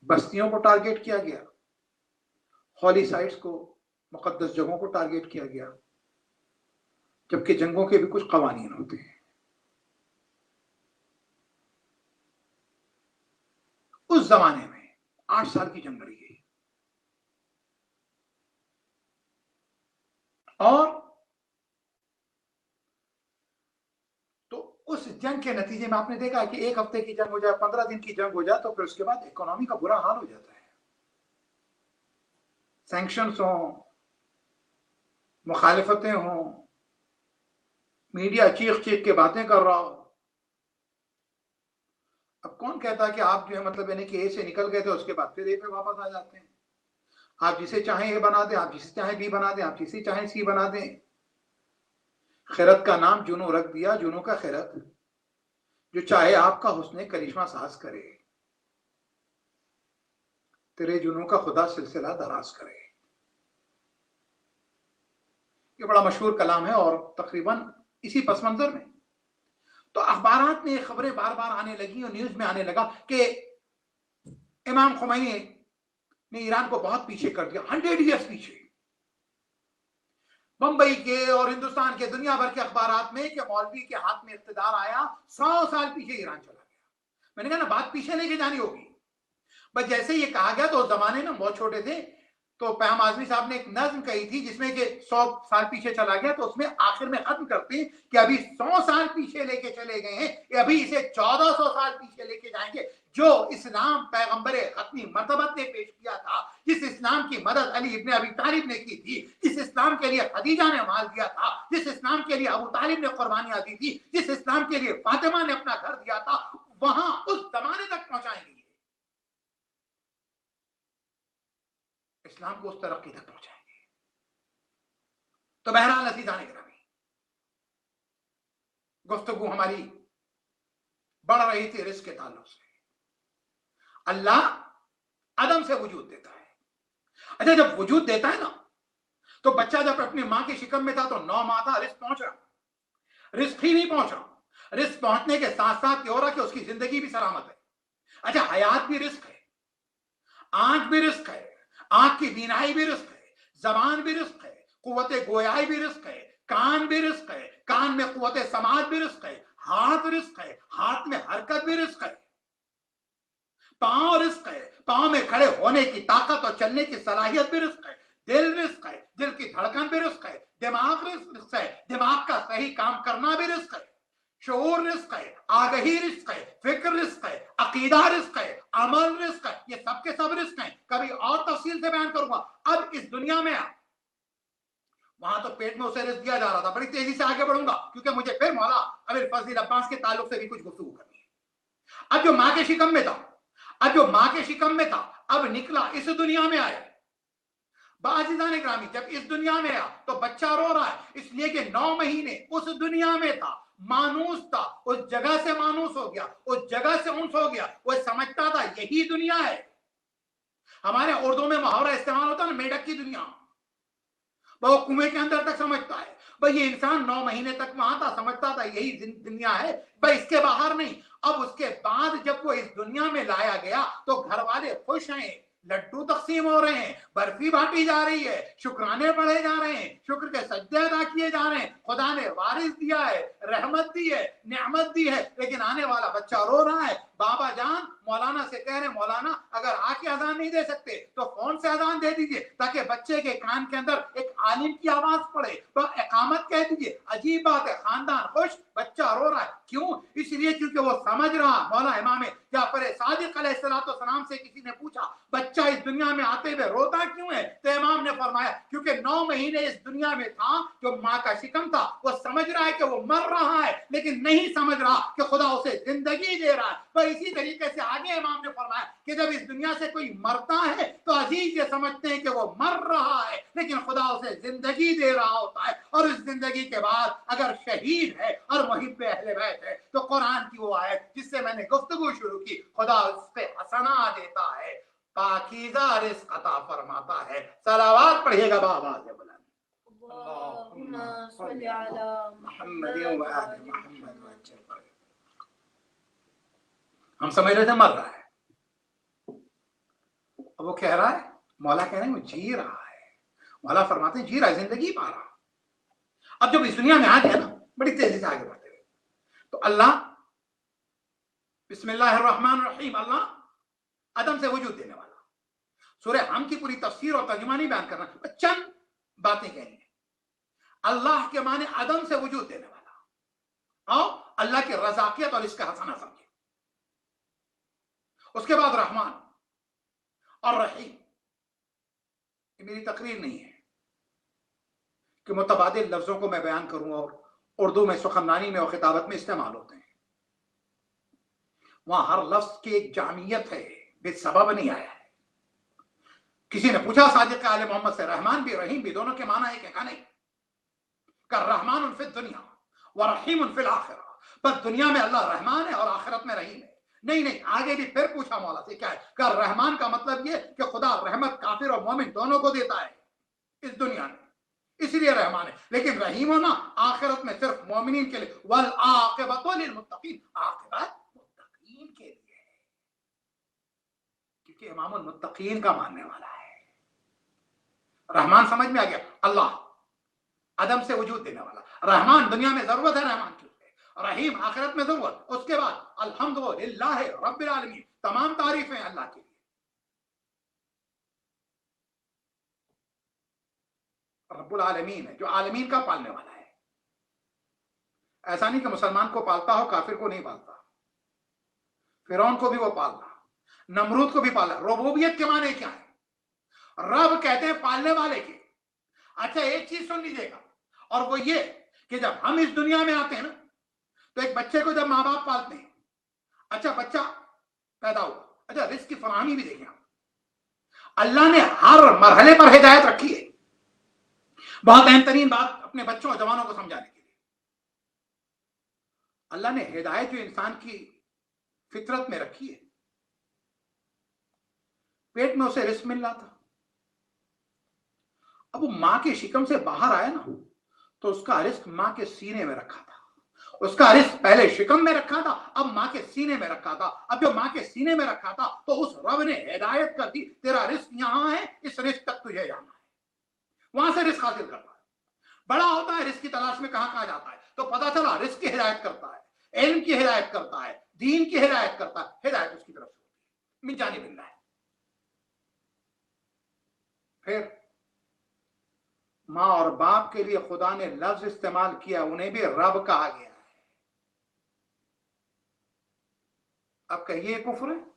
बस्तियों को टारगेट किया गया, हॉली साइट्स को, मुकद्दस जगहों को टारगेट किया गया, जबकि जंगों के भी कुछ कवानीन होते हैं। उस जमाने में 8 साल की जंग लड़ी गई और तो उस जंग के नतीजे में आपने देखा कि 1 हफ्ते की जंग हो जाए, 15 दिन की जंग हो जाए, तो फिर उसके बाद इकोनॉमी का बुरा हाल हो जाता है। सैंक्शंस हो, मुखालिफतें हों, मीडिया चीख चीख के बातें कर रहा हो। अब कौन कहता कि आप जो है मतलब यानी कि ए से निकल गए थे उसके बाद फिर ए पे वापस आ जाते हैं। आप जिसे चाहें ए बना दें, आप जिसे चाहें बी बना दें, आप जिसे चाहें सी बना दें। खैरत का नाम जुनू रख दिया, जुनू का खैरत, जो चाहे आपका हुस्ने करिश्मा साज करे, तेरे जुनू का खुदा सिलसिला दराज करे। ये बड़ा मशहूर कलाम है और तकरीबन इसी पस मंजर में तो अखबारात में खबरें बार बार आने लगी और न्यूज में आने लगा कि इमाम खुमैनी ने ईरान को बहुत पीछे कर दिया, 100 ईयर्स पीछे। बंबई के और हिंदुस्तान के दुनिया भर के अखबारात में कि मौलवी के हाथ में इख्तिदार आया, 100 साल पीछे ईरान चला गया। मैंने कहा ना, बात पीछे लेके जानी होगी। बस जैसे ये कहा गया तो उस जमाने में बहुत छोटे थे, तो पैम आजमी साहब ने एक नज्म कही थी जिसमें कि 100 साल पीछे चला गया, तो उसमें आखिर में खत्म करते हैं कि अभी 100 साल पीछे लेके चले गए हैं, अभी इसे 1400 साल पीछे लेके जाएंगे। जो इस्लाम पैगंबर खत्मी मर्तबत ने पेश किया था, जिस इस्लाम की मदद अली इब्ने अबी तालिब ने की थी, जिस इस्लाम के लिए खदीजा ने माल दिया था, जिस इस्लाम के लिए अबू तालिब ने कुर्बानियां दी थी, जिस इस्लाम के लिए फातिमा ने अपना घर दिया था, वहां उस जमाने तक पहुंचाएंगे, इस्लाम को उस तरक्की तक पहुंचाएंगे। तो बहरहाल अज़ीज़ान गिरामी, गुफ्तगू हमारी बढ़ रही थी रिस्क के ताल्लुक से। अल्लाह अदम से वजूद देता है। अच्छा, जब वजूद देता है ना, तो बच्चा जब अपनी मां के शिकम में था तो 9 माह था, रिस्क पहुंच रहा, रिस्क ही नहीं पहुंचा। रिस्क पहुंचने के साथ साथ ये हो रहा कि उसकी जिंदगी भी सलामत है। अच्छा, हयात भी रिस्क है, आंख भी रिस्क है, आंख की बीनाई भी रिस्क है, जबान भी रिस्क है, कुव्वते गोयाई भी रिस्क है, कान भी रिस्क है, कान में कुव्वते समात भी रिस्क है, हाथ रिस्क है, हाथ में हरकत भी रिस्क है, पांव रिस्क है, पांव में खड़े होने की ताकत और चलने की सलाहियत भी रिस्क है, दिल रिस्क है, दिल की धड़कन भी रिस्क है, दिमाग रिस्क है, दिमाग का सही काम करना भी रिस्क है, शऊर रिस्क है, आगही रिस्क है, फिक्र रिस्क है, अकीदा रिस्क है, अमल रिस्क है। ये सब के सब रिस्क हैं, कभी और तफसील से बयान करूंगा। अब इस दुनिया में वहां तो पेट में उसे रिस्क दिया जा रहा था, बड़ी तेजी से आगे बढ़ूंगा क्योंकि मुझे फिर मौला अमीर फजल अब्बास के ताल्लुक से भी कुछ गुफ्तगू करनी है। अब जो मां के शिकम में था, अब निकला, इस दुनिया में आया। बाज़ीज़ान गिरामी, जब इस दुनिया में आया तो बच्चा रो रहा है, इसलिए कि 9 महीने उस दुनिया में था, मानूस था, उस जगह से मानूस हो गया, उस जगह से उन्स हो गया। वो समझता था यही दुनिया है। हमारे उर्दू में मुहावरा इस्तेमाल होता है ना, मेढक की दुनिया, वो कुएं के अंदर तक समझता है। भाई ये इंसान 9 महीने तक वहां था, समझता था यही दुनिया है, भाई इसके बाहर नहीं। अब उसके बाद जब वो इस दुनिया में लाया गया तो घर वाले खुश हैं, लड्डू तकसीम हो रहे हैं, बर्फी बांटी जा रही है, शुक्राने पढ़े जा रहे हैं, शुक्र के सज्दे अदा किए जा रहे हैं, खुदा ने वारिस दिया है, रहमत दी है, नेमत दी है। लेकिन आने वाला बच्चा रो रहा है, बाबा जान मौलाना से कह रहे हैं, मौलाना अगर आके अजान नहीं दे सकते तो फोन से अजान दे दीजिए ताकि बच्चे के कान के अंदर एक आलिम की आवाज पड़े तो इकामत कह दीजिए। अजीब बात है, खानदान खुश, बच्चा रो रहा है, क्यों? इसलिए क्योंकि वो समझ रहा। मौला इमाम जाफर सादिक अलैहिस्सलाम से किसी ने पूछा बच्चा इस दुनिया में आते हुए रोता क्यों है, तो इमाम ने फरमाया क्योंकि 9 महीने इस दुनिया में था, जो माँ का शिकम था, वो समझ रहा है कि वो मर रहा है लेकिन नहीं समझ रहा कि खुदा उसे जिंदगी दे रहा है। पर इसी तरीके से आगे इमाम ने फरमाया कि जब इस दुनिया से कोई मरता है तो अजीज ये समझते हैं कि वो मर रहा है लेकिन खुदा उसे जिंदगी दे रहा होता है। और इस जिंदगी के बाद अगर शहीद है और मुहिब्बे अहले बैत है तो कुरान की वो आयत जिससे मैंने गुफ्तगू शुरू की, खुदा उस पे हसना देता है, पाकीज़ा रिज़्क़ अता फरमाता है। सलावत पढ़िएगा बाबा से बुलंद। हम समझ रहे थे मर रहा है, अब वो कह रहा है, मौला कह रहे हैं वो जी रहा है। मौला फरमाते हैं जी रहा है, जिंदगी पा रहा। अब जब इस दुनिया में आ गया ना, बड़ी तेजी से आगे बढ़ते हुए, तो अल्लाह बिस्मिल्लाहिर्रहमानिर्रहीम, अल्लाह आदम से वजूद देने वाला। सूरह हम की पूरी तफसीर और तर्जुमा नहीं बयान करना, चंद बातें कहनी है। अल्लाह के माने आदम से वजूद देने वाला, और अल्लाह की रज़ाकियत और इसका हसना समझे। उसके बाद रहमान और रहीम। ये मेरी तकरीर नहीं है कि मुतबादिल लफ्जों को मैं बयान करूं और उर्दू में, सुखमरानी में और खिताबत में इस्तेमाल होते हैं। वहां हर लफ्ज की एक जामियत है, बेसबब नहीं आया है। किसी ने पूछा सादिक आले मोहम्मद से, रहमान भी रहीम भी दोनों के माना एक है? कहा नहीं। का रहमान फिल दुनिया व रहीम फिल आखिरा, पर दुनिया में अल्लाह रहमान है और आखिरत में रहीम है। नहीं नहीं, आगे भी फिर पूछा मौला से, क्या है? का रहमान का मतलब ये कि खुदा रहमत काफिर और मोमिन दोनों को देता है इस दुनिया में, इसलिए रहमान है। लेकिन रहीम होना आखिरत में सिर्फ मोमिनीन के लिए। वल आकिबतु लिल मुत्तकीन, आखिरत मुत्तकीन के लिए है, क्योंकि इमामुल मुत्तकीन का मानने वाला है। रहमान समझ में आ गया, अल्लाह आदम से वजूद देने वाला। रहमान दुनिया में जरूरत है रहमान की, रहीम आखिरत में जरूरत। उसके बाद अल्हम्दुलिल्लाह रब्बिल आलमीन, तमाम तारीफें अल्लाह की। रब्बुल आलमीन है जो आलमीन का पालने वाला है। ऐसा नहीं कि मुसलमान को पालता हो काफिर को नहीं पालता। फिरौन को भी वो पालना, नमरूद को भी पाला। रुबूबियत के माने क्या है? रब कहते हैं पालने वाले के। अच्छा एक चीज सुन लीजिएगा, और वो ये कि जब हम इस दुनिया में आते हैं ना, तो एक बच्चे को जब माँ बाप पालते हैं, अच्छा बच्चा पैदा हुआ, अच्छा रिस्क की फराहमी भी देखें आप। अल्लाह ने हर मरहले पर हिदायत रखी है। बहुत अहम तरीन बात अपने बच्चों और जवानों को समझाने के लिए, अल्लाह ने हिदायत जो इंसान की फितरत में रखी है। पेट में उसे रिस्क मिल रहा था, अब वो मां के शिकम से बाहर आया ना, तो उसका रिस्क मां के सीने में रखा था। उसका रिस्क पहले शिकम में रखा था, अब मां के सीने में रखा था। अब जो मां के सीने में रखा था तो उस रब ने हिदायत कर दी, तेरा रिस्क यहां है, इस रिस्क तक तुझे जाना है, वहां से रिस्क हासिल करना है। बड़ा होता है रिस्क की तलाश में कहां कहां जाता है, तो पता चला रिस्क की हिदायत करता है, इल्म की हिदायत करता है, दीन की हिदायत करता है। हिदायत उसकी तरफ से होती है, मिल जाने मिलना है। फिर मां और बाप के लिए खुदा ने लफ्ज इस्तेमाल किया, उन्हें भी रब कहा गया है। अब कहिए कुफ्र है?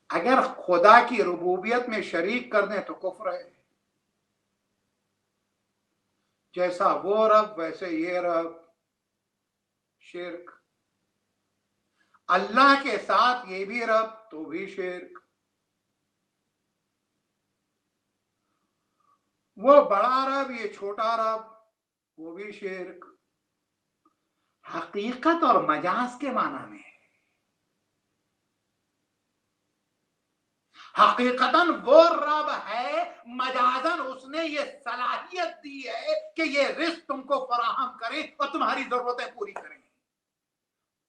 अगर खुदा की रुबूबियत में शरीक कर दें तो कुफ्र है। जैसा वो रब वैसे ये रब, शिर्क। अल्लाह के साथ ये भी रब तो भी शिर्क। वो बड़ा रब ये छोटा रब, वो भी शिर्क। हकीकत और मजाज के माना में हकीकतन वो रब है, मजाजन उसने ये सलाहियत दी है कि ये रिस्क तुमको फराहम करे और तुम्हारी जरूरतें पूरी करें।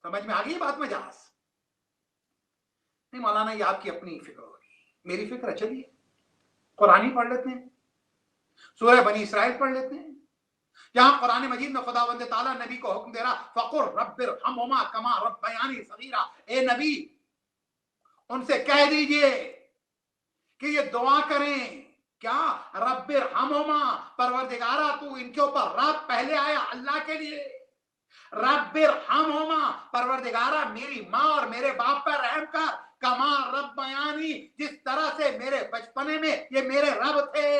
समझ में आ गई बात? मजाज नहीं मौलाना, ये आपकी अपनी फिक्र होगी, मेरी फिक्र। चलिए कुरानी पढ़ लेते हैं, सूरह बनी इसराइल पढ़ लेते हैं। जहां कुरान मजीद में खुदावंद ताला नबी को हुक्म दे रहा, फकुर रब्बिरहमहुमा कमा रब्बयानी सगीरा, ए नबी उनसे कह दीजिए कि ये दुआ करें, क्या, रब्बिरहमहुमा, परवरदिगारा तू इनके ऊपर रब पहले आया अल्लाह के लिए, रब्बिरहमहुमा, परवरदिगारा मेरी माँ और मेरे बाप पर रहम कर, कमा रब्बयानी, जिस तरह से मेरे बचपने में ये मेरे रब थे,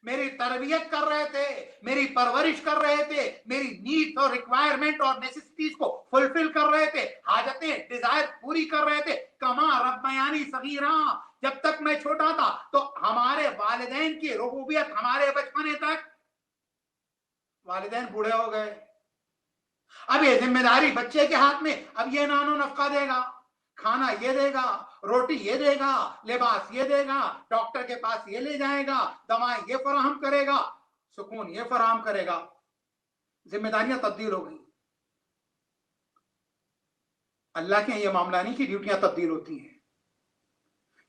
मेरी तरबियत कर रहे थे, मेरी परवरिश कर रहे थे, मेरी नीड्स और रिक्वायरमेंट और नेसेसिटीज को फुलफिल कर रहे थे, हाजतें डिजायर पूरी कर रहे थे, कमा रब्बयानी सगीरा, जब तक मैं छोटा था तो हमारे वालिदैन की रुबूबियत हमारे बचपने तक, वालिदैन बूढ़े हो गए, अब ये जिम्मेदारी बच्चे के हाथ में, अब ये नानो नफका देगा, खाना ये देगा, रोटी ये देगा, लिबास ये देगा, डॉक्टर के पास ये ले जाएगा, दवाएं ये फराहम करेगा, सुकून ये फराहम करेगा, जिम्मेदारियां तब्दील होगी। अल्लाह के ये मामला नहीं कि ड्यूटियां तब्दील होती हैं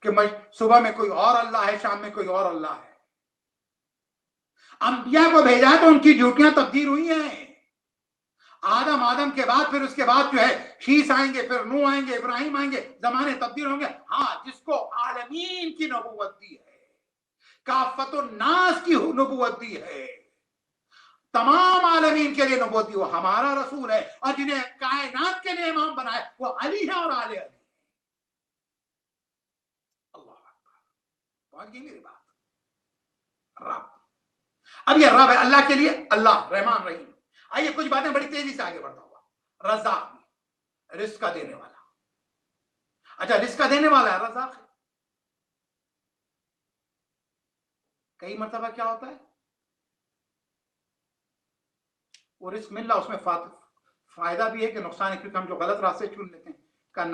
कि सुबह में कोई और अल्लाह है, शाम में कोई और अल्लाह है। अंबिया को भेजा तो उनकी ड्यूटियां तब्दील हुई हैं। आदम के बाद फिर उसके बाद जो है शीस आएंगे, फिर नूह आएंगे, इब्राहिम आएंगे, जमाने तब्दील होंगे। हाँ, जिसको आलमीन की नबूवत दी है, काफतुन नास की नबूवत दी है, तमाम आलमीन के लिए नबूवत दी, वो हमारा रसूल है, और जिन्हें कायनात के लिए इमाम बनाए वो अली है और आले अली। अल्लाह पहुंच गई मेरी बात। रब, अब ये रब है अल्लाह के लिए, अल्लाह रहमान रहीम। आइए कुछ बातें बड़ी तेजी से आगे बढ़ता हुआ। रज़ाक, रिस्क का देने वाला। अच्छा, रिस्क का देने वाला है रज़ाक। कई मर्तबा क्या होता है, वो रिस्क मिल रहा, उसमें फायदा भी है कि नुकसान है, क्योंकि हम जो गलत रास्ते चुन लेते हैं का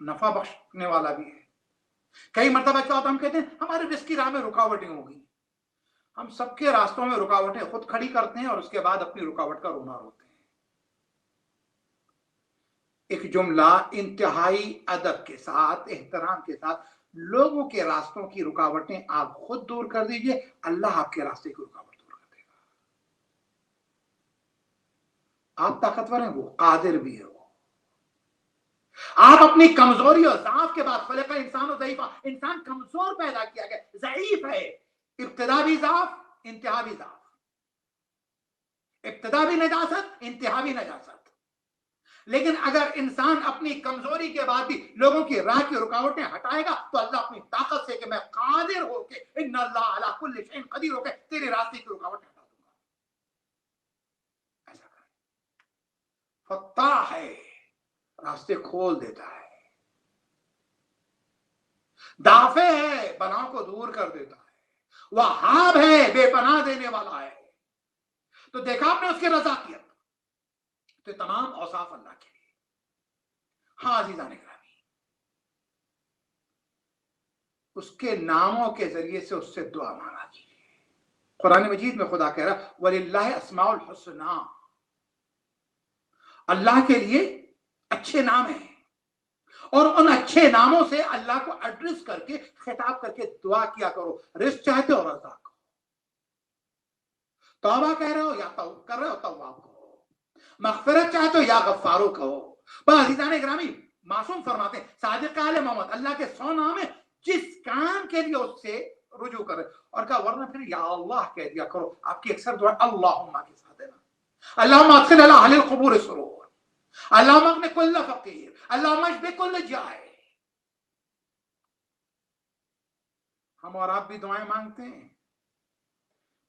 नफा बख्शने वाला भी है। कई मर्तबा क्या होता है, हम कहते हैं हमारे रिस्क की राह में रुकावटें होगी। हम सबके रास्तों में रुकावटें खुद खड़ी करते हैं और उसके बाद अपनी रुकावट का रोना रोते हैं। एक जुमला इंतहाई अदब के साथ, एहतराम के साथ, लोगों के रास्तों की रुकावटें आप खुद दूर कर दीजिए, अल्लाह आपके रास्ते की रुकावट दूर कर देगा। आप ताकतवर हैं, वो कादिर भी है। वो आप अपनी कमजोरी और ज़ाफ के बाद, खलक़ इंसान और ज़ईफ़ा, इंसान कमजोर पैदा किया गया, ज़ईफ है, इब्तिदा भी ज़ाफ, इंतहा भी ज़ाफ, इब्तिदा भी नजासत, इंतहा भी नजासत। लेकिन अगर इंसान अपनी कमजोरी के बाद भी लोगों की राह की रुकावटें हटाएगा तो अल्लाह अपनी ताकत से कि मैं कादिर होके, इन्नल्लाह अला कुल्लि शैइन कदीर होके तेरे रास्ते की रुकावटें हटा दूंगा। ऐसा करें। फत्ताह है, रास्ते खोल देता है। दाफे है, बलाओं को दूर कर देता है। वहाब है, बेपनाह देने वाला है। तो देखा आपने उसकी रज़ाकियत, तो तमाम औसाफ अल्लाह के लिए। हाँ अज़ीज़ान गिरामी, उसके नामों के जरिए से उससे दुआ मांगा कीजिए। कुरान मजीद में खुदा कह रहा, वलिल्लाहि अस्माउल हुस्ना, अल्लाह के लिए अच्छे नाम हैं, और उन अच्छे नामों से अल्लाह को एड्रेस करके, खिताब करके दुआ किया करो। रिस्क चाहते हो रज़ाक को, तौबा कह रहे हो या कर रहे हो तौबाब को, मग़फ़िरत चाहते हो या गफ़्फ़ारो कहो। बस अज़ीज़ान गिरामी, मासूम फरमाते हैं सादिक़ आले मोहम्मद, अल्लाह के 100 नाम है, जिस काम के लिए उससे रुजू करे, और कहा वरना फिर या अल्लाह कह दिया करो। आपकी अक्सर दुआ अल्लाहुम्मा के साथ है ना, अल्लाहुम्मा अदखिल अला अहलिल क़ुबूर सुरूर, अल्लाहुम्मा अग़नि कुल्ल फ़क़ीर, अल्लाहुम्मा अशबि कुल्ल जाए। हम और आप भी दुआएं मांगते हैं,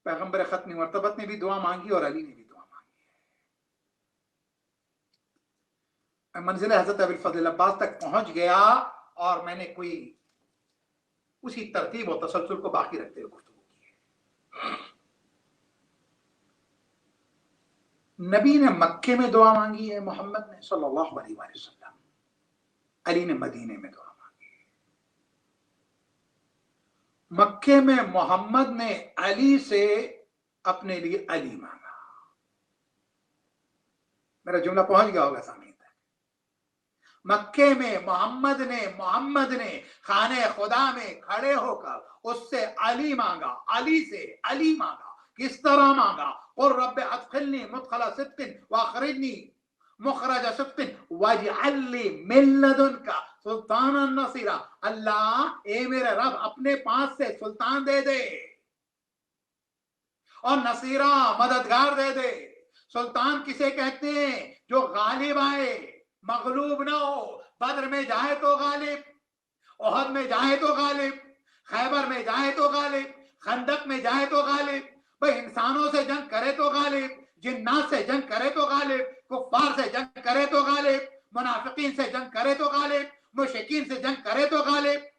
पैगंबर खत्मी मर्तबत ने भी दुआ मांगी और अली ने भी दुआ मांगी है। मैं मंजिल हज़रत अबुल फ़ज़ल अब्बास तक पहुंच गया और मैंने कोई उसी तरतीब और तसलसल को बाकी रखते हुए गुफ्तगू की है। नबी ने मक्के में दुआ मांगी है, मोहम्मद ने सल्लल्लाहु अलैहि वसल्लम, अली ने मदीने में दुआ मांगी है। मक्के में मोहम्मद ने अली से अपने लिए अली मांगा। मेरा जुमला पहुंच गया होगा सामने तक। मक्के में मोहम्मद ने खाने खुदा में खड़े होकर उससे अली मांगा, अली से अली मांगा। किस तरह मांगा? और रब्बे अदखिलनी मुदखला सिद्किन व अखरिजनी मुखरज सिद्किन वजअलनी मिन लदुनका सुल्तानन नसीरा। अल्लाह ए मेरे रब अपने पास से सुल्तान दे दे और नसीरा मददगार दे दे। सुल्तान किसे कहते हैं? जो गालिब आए, मगलूब ना हो। बद्र में जाए तो गालिब, ओहद में जाए तो गालिब, खैबर में जाए तो गालिब, खंदक में जाए तो गालिब। भाई इंसानों से जंग करे तो गालिब, जिन्नात से जंग करे तो गालिब, कुफ्फार से जंग करे तो गालिब, मुनाफिकीन से जंग करे तो गालिब, मुशरिकीन से जंग करे तो गालिब,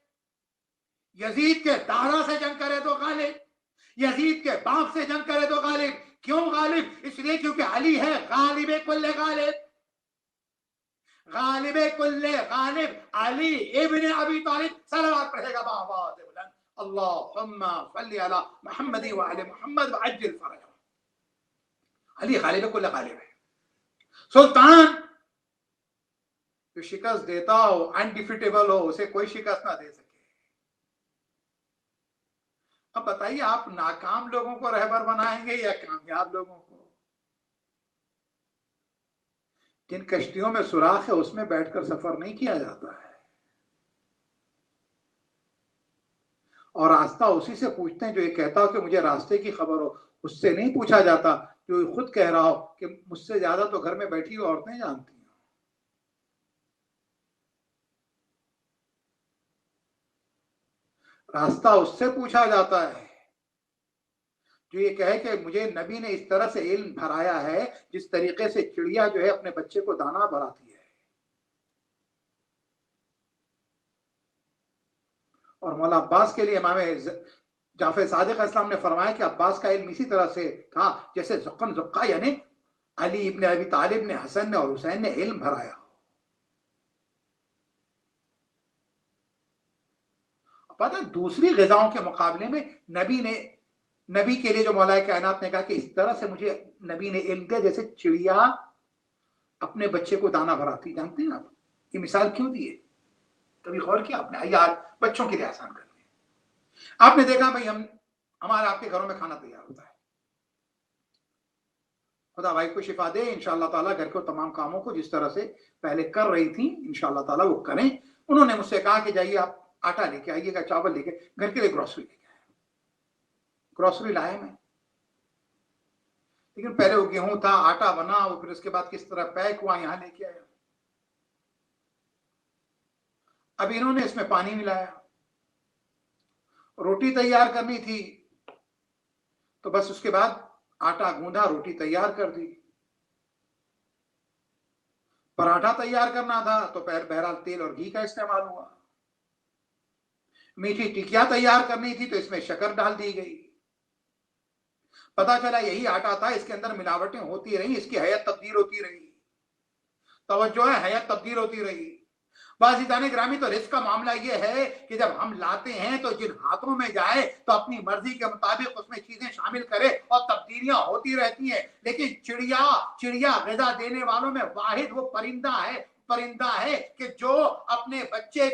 यजीद के दारा से जंग करे तो गालिब, यजीद के बाप से जंग करे तो गालिब। क्यों गालिब? इसलिए क्योंकि अली है गालिब कुल्ले गालिब, गालिब कुल्ले गालिब अली इब्न अबी तालिब। सलावत पढ़ेगा बाबा बुलंद, अल्लाहुम्मा सल्ली अला मुहम्मद व अली मुहम्मद व अज्जिल फरज। अली गालिब कुल्ले गालिब है। सुल्तान जो शिकस्त देता हो, अनडिफिटेबल हो, उसे कोई शिकस्त ना दे सके। अब बताइए, आप नाकाम लोगों को रहबर बनाएंगे या कामयाब लोगों को? जिन कश्तियों में सुराख है उसमें बैठकर सफर नहीं किया जाता है, और रास्ता उसी से पूछते हैं जो ये कहता हो कि मुझे रास्ते की खबर हो। उससे नहीं पूछा जाता जो खुद कह रहा हो कि मुझसे ज्यादा तो घर में बैठी हुई औरतें जानती हैं। रास्ता उससे पूछा जाता है जो ये कहे कि मुझे नबी ने इस तरह से इल्म भराया है जिस तरीके से चिड़िया जो है अपने बच्चे को दाना भराती है। और मौला अब्बास के लिए इमाम जाफर सादिक इस्लाम ने फरमाया कि अब्बास का इल्म इसी तरह से था जैसे ज़ुक़्क़न ज़ुक़्क़ा, यानी अली इब्न अबी तालिब ने, हसन ने और हुसैन ने इल्म भराया। पता है, दूसरी ग़िज़ाओं के मुकाबले में नबी के लिए जो मौला कायनात ने कहा कि इस तरह से मुझे नबी ने इल्म दिया जैसे चिड़िया अपने बच्चे को दाना भराती। जानते हैं आप ये मिसाल क्यों दी है? कभी गौर किया आपने? आइए आज बच्चों के लिए आसान करते हैं। आपने देखा भाई, हमारे आपके घरों में खाना तैयार होता है, खुदा भाई को शिफा दे इंशाअल्लाह ताला, घर के तमाम कामों को जिस तरह से पहले कर रही थी इंशाअल्लाह ताला वो करें। उन्होंने मुझसे कहा कि जाइए आप आटा लेके आइएगा, चावल लेके, घर के लिए ग्रोसरी लेके आए। ग्रोसरी लाया मैं, लेकिन पहले वो गेहूं था, आटा बना, वो फिर उसके बाद किस तरह पैक हुआ, यहां लेके आया। अब इन्होंने इसमें पानी मिलाया। रोटी तैयार करनी थी तो बस उसके बाद आटा गूंधा, रोटी तैयार कर दी। पराठा तैयार करना था तो बहरहाल तेल और घी का इस्तेमाल हुआ। मीठी टिकिया तैयार करनी थी तो इसमें शक्कर डाल दी गई। पता चला यही आटा था, इसके अंदर मिलावटें होती रही, इसकी हैयत तब्दील होती रही। तवज्जो है, हैयत तब्दील होती रही। बाज़िदाने ग्रामी, तो रिस्क का मामला ये है कि जब हम लाते हैं तो जिन हाथों में जाए तो अपनी मर्जी के मुताबिक उसमें चीजें शामिल करे और तब्दीलियां होती रहती हैं। लेकिन चिड़िया ग़िज़ा देने वालों में वाहिद वो परिंदा है कि जो अपने बच्चे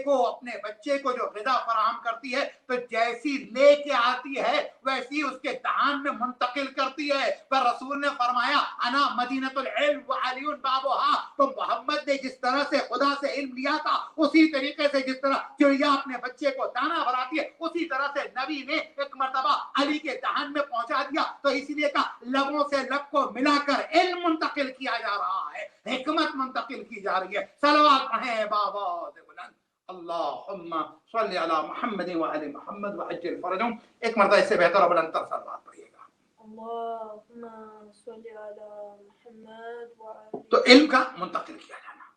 को जो ग़िज़ा फराहम करती है तो जैसी लेके आती है वैसी उसके दहान में मुंतकिल करती है। पर रसूल ने फरमाया अना मदीनतुल इल्म व अलीउन बाबुहा। तो मोहम्मद ने जिस तरह से खुदा से इल्म लिया था, उसी तरीके से जिस तरह चिड़िया अपने बच्चे को दाना भराती है, उसी तरह से नबी ने एक मर्तबा अली के दहान में पहुंचा दिया। तो इसलिए कहा लबों से लब को मिलाकर इल्म मुंतकिल किया जा रहा है, हिकमत मुंतकिल की जा रही है। सलवात पढ़े बाबा बुलंद, अल्लाहुम्मा सल्ली अला मुहम्मद व अली मुहम्मद व अज्जिल फरजहुम। एक मर्तबा इससे बेहतर और बुलंदतर सलवात पढ़िएगा, अल्लाहुम्मा सल्ली अला मुहम्मद व अली। तो इल्म का मुंतकिल किया जाना।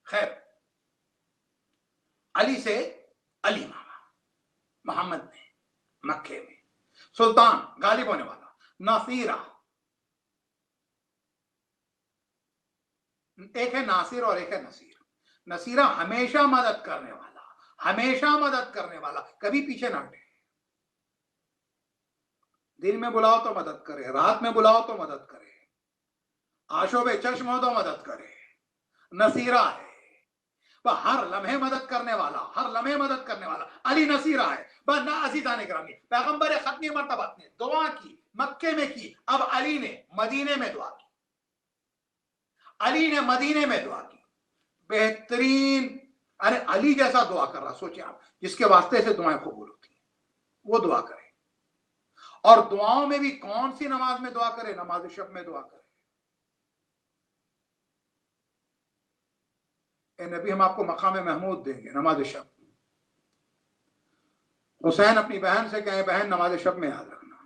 खैर, अली से अली मामा मोहम्मद ने मक्के में सुल्तान गालिब होने वाला, नासीरा, एक है नासिर और एक है नसीर। नसीरा हमेशा मदद करने वाला, कभी पीछे ना हटे। दिन में बुलाओ तो मदद करे, रात में बुलाओ तो मदद करे, आशोबे चश्म हो तो मदद करे। नसीरा है, वह हर लम्हे मदद करने वाला, अली नसीरा है। बना अजीजान गिरामी, पैगंबर खत्मी मर्तबत ने दुआ की, मक्के में की, अब अली ने मदीने में दुआ की, अली ने मदीने में दुआ की, बेहतरीन। अरे अली जैसा दुआ कर रहा, सोचिए आप, जिसके वास्ते से दुआएं कबूल होती हैं, वो दुआ करे। और दुआओं में भी कौन सी नमाज में दुआ करे? नमाज शब में दुआ करे। ए नबी, हम आपको मकाम महमूद देंगे, नमाज शब। हुसैन अपनी बहन से कहे, बहन नमाज शब में याद रखना।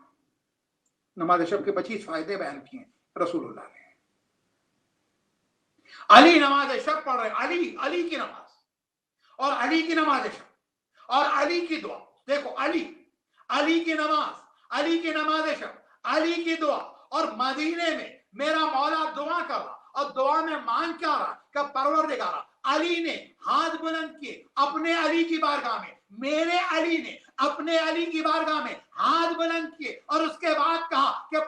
नमाज शब के 25 फायदे बयान किए रसूलुल्लाह ने। अली नमाज शब पढ़ रहे, अली की नमाज और अली की नमाज शब और अली की दुआ। देखो अली की नमाज, अली की नमाज शब, अली की दुआ, और मदीने में मेरा मौला दुआ कर रहा, और दुआ में मांग क्या रहा कि परवरदिगारा, अली ने हाथ बुलंद किए अपने अली की बारगाह में, मेरे अली ने अपने अली की बारगाह में हाथ बुलंद किए, और उसके बाद कहा कि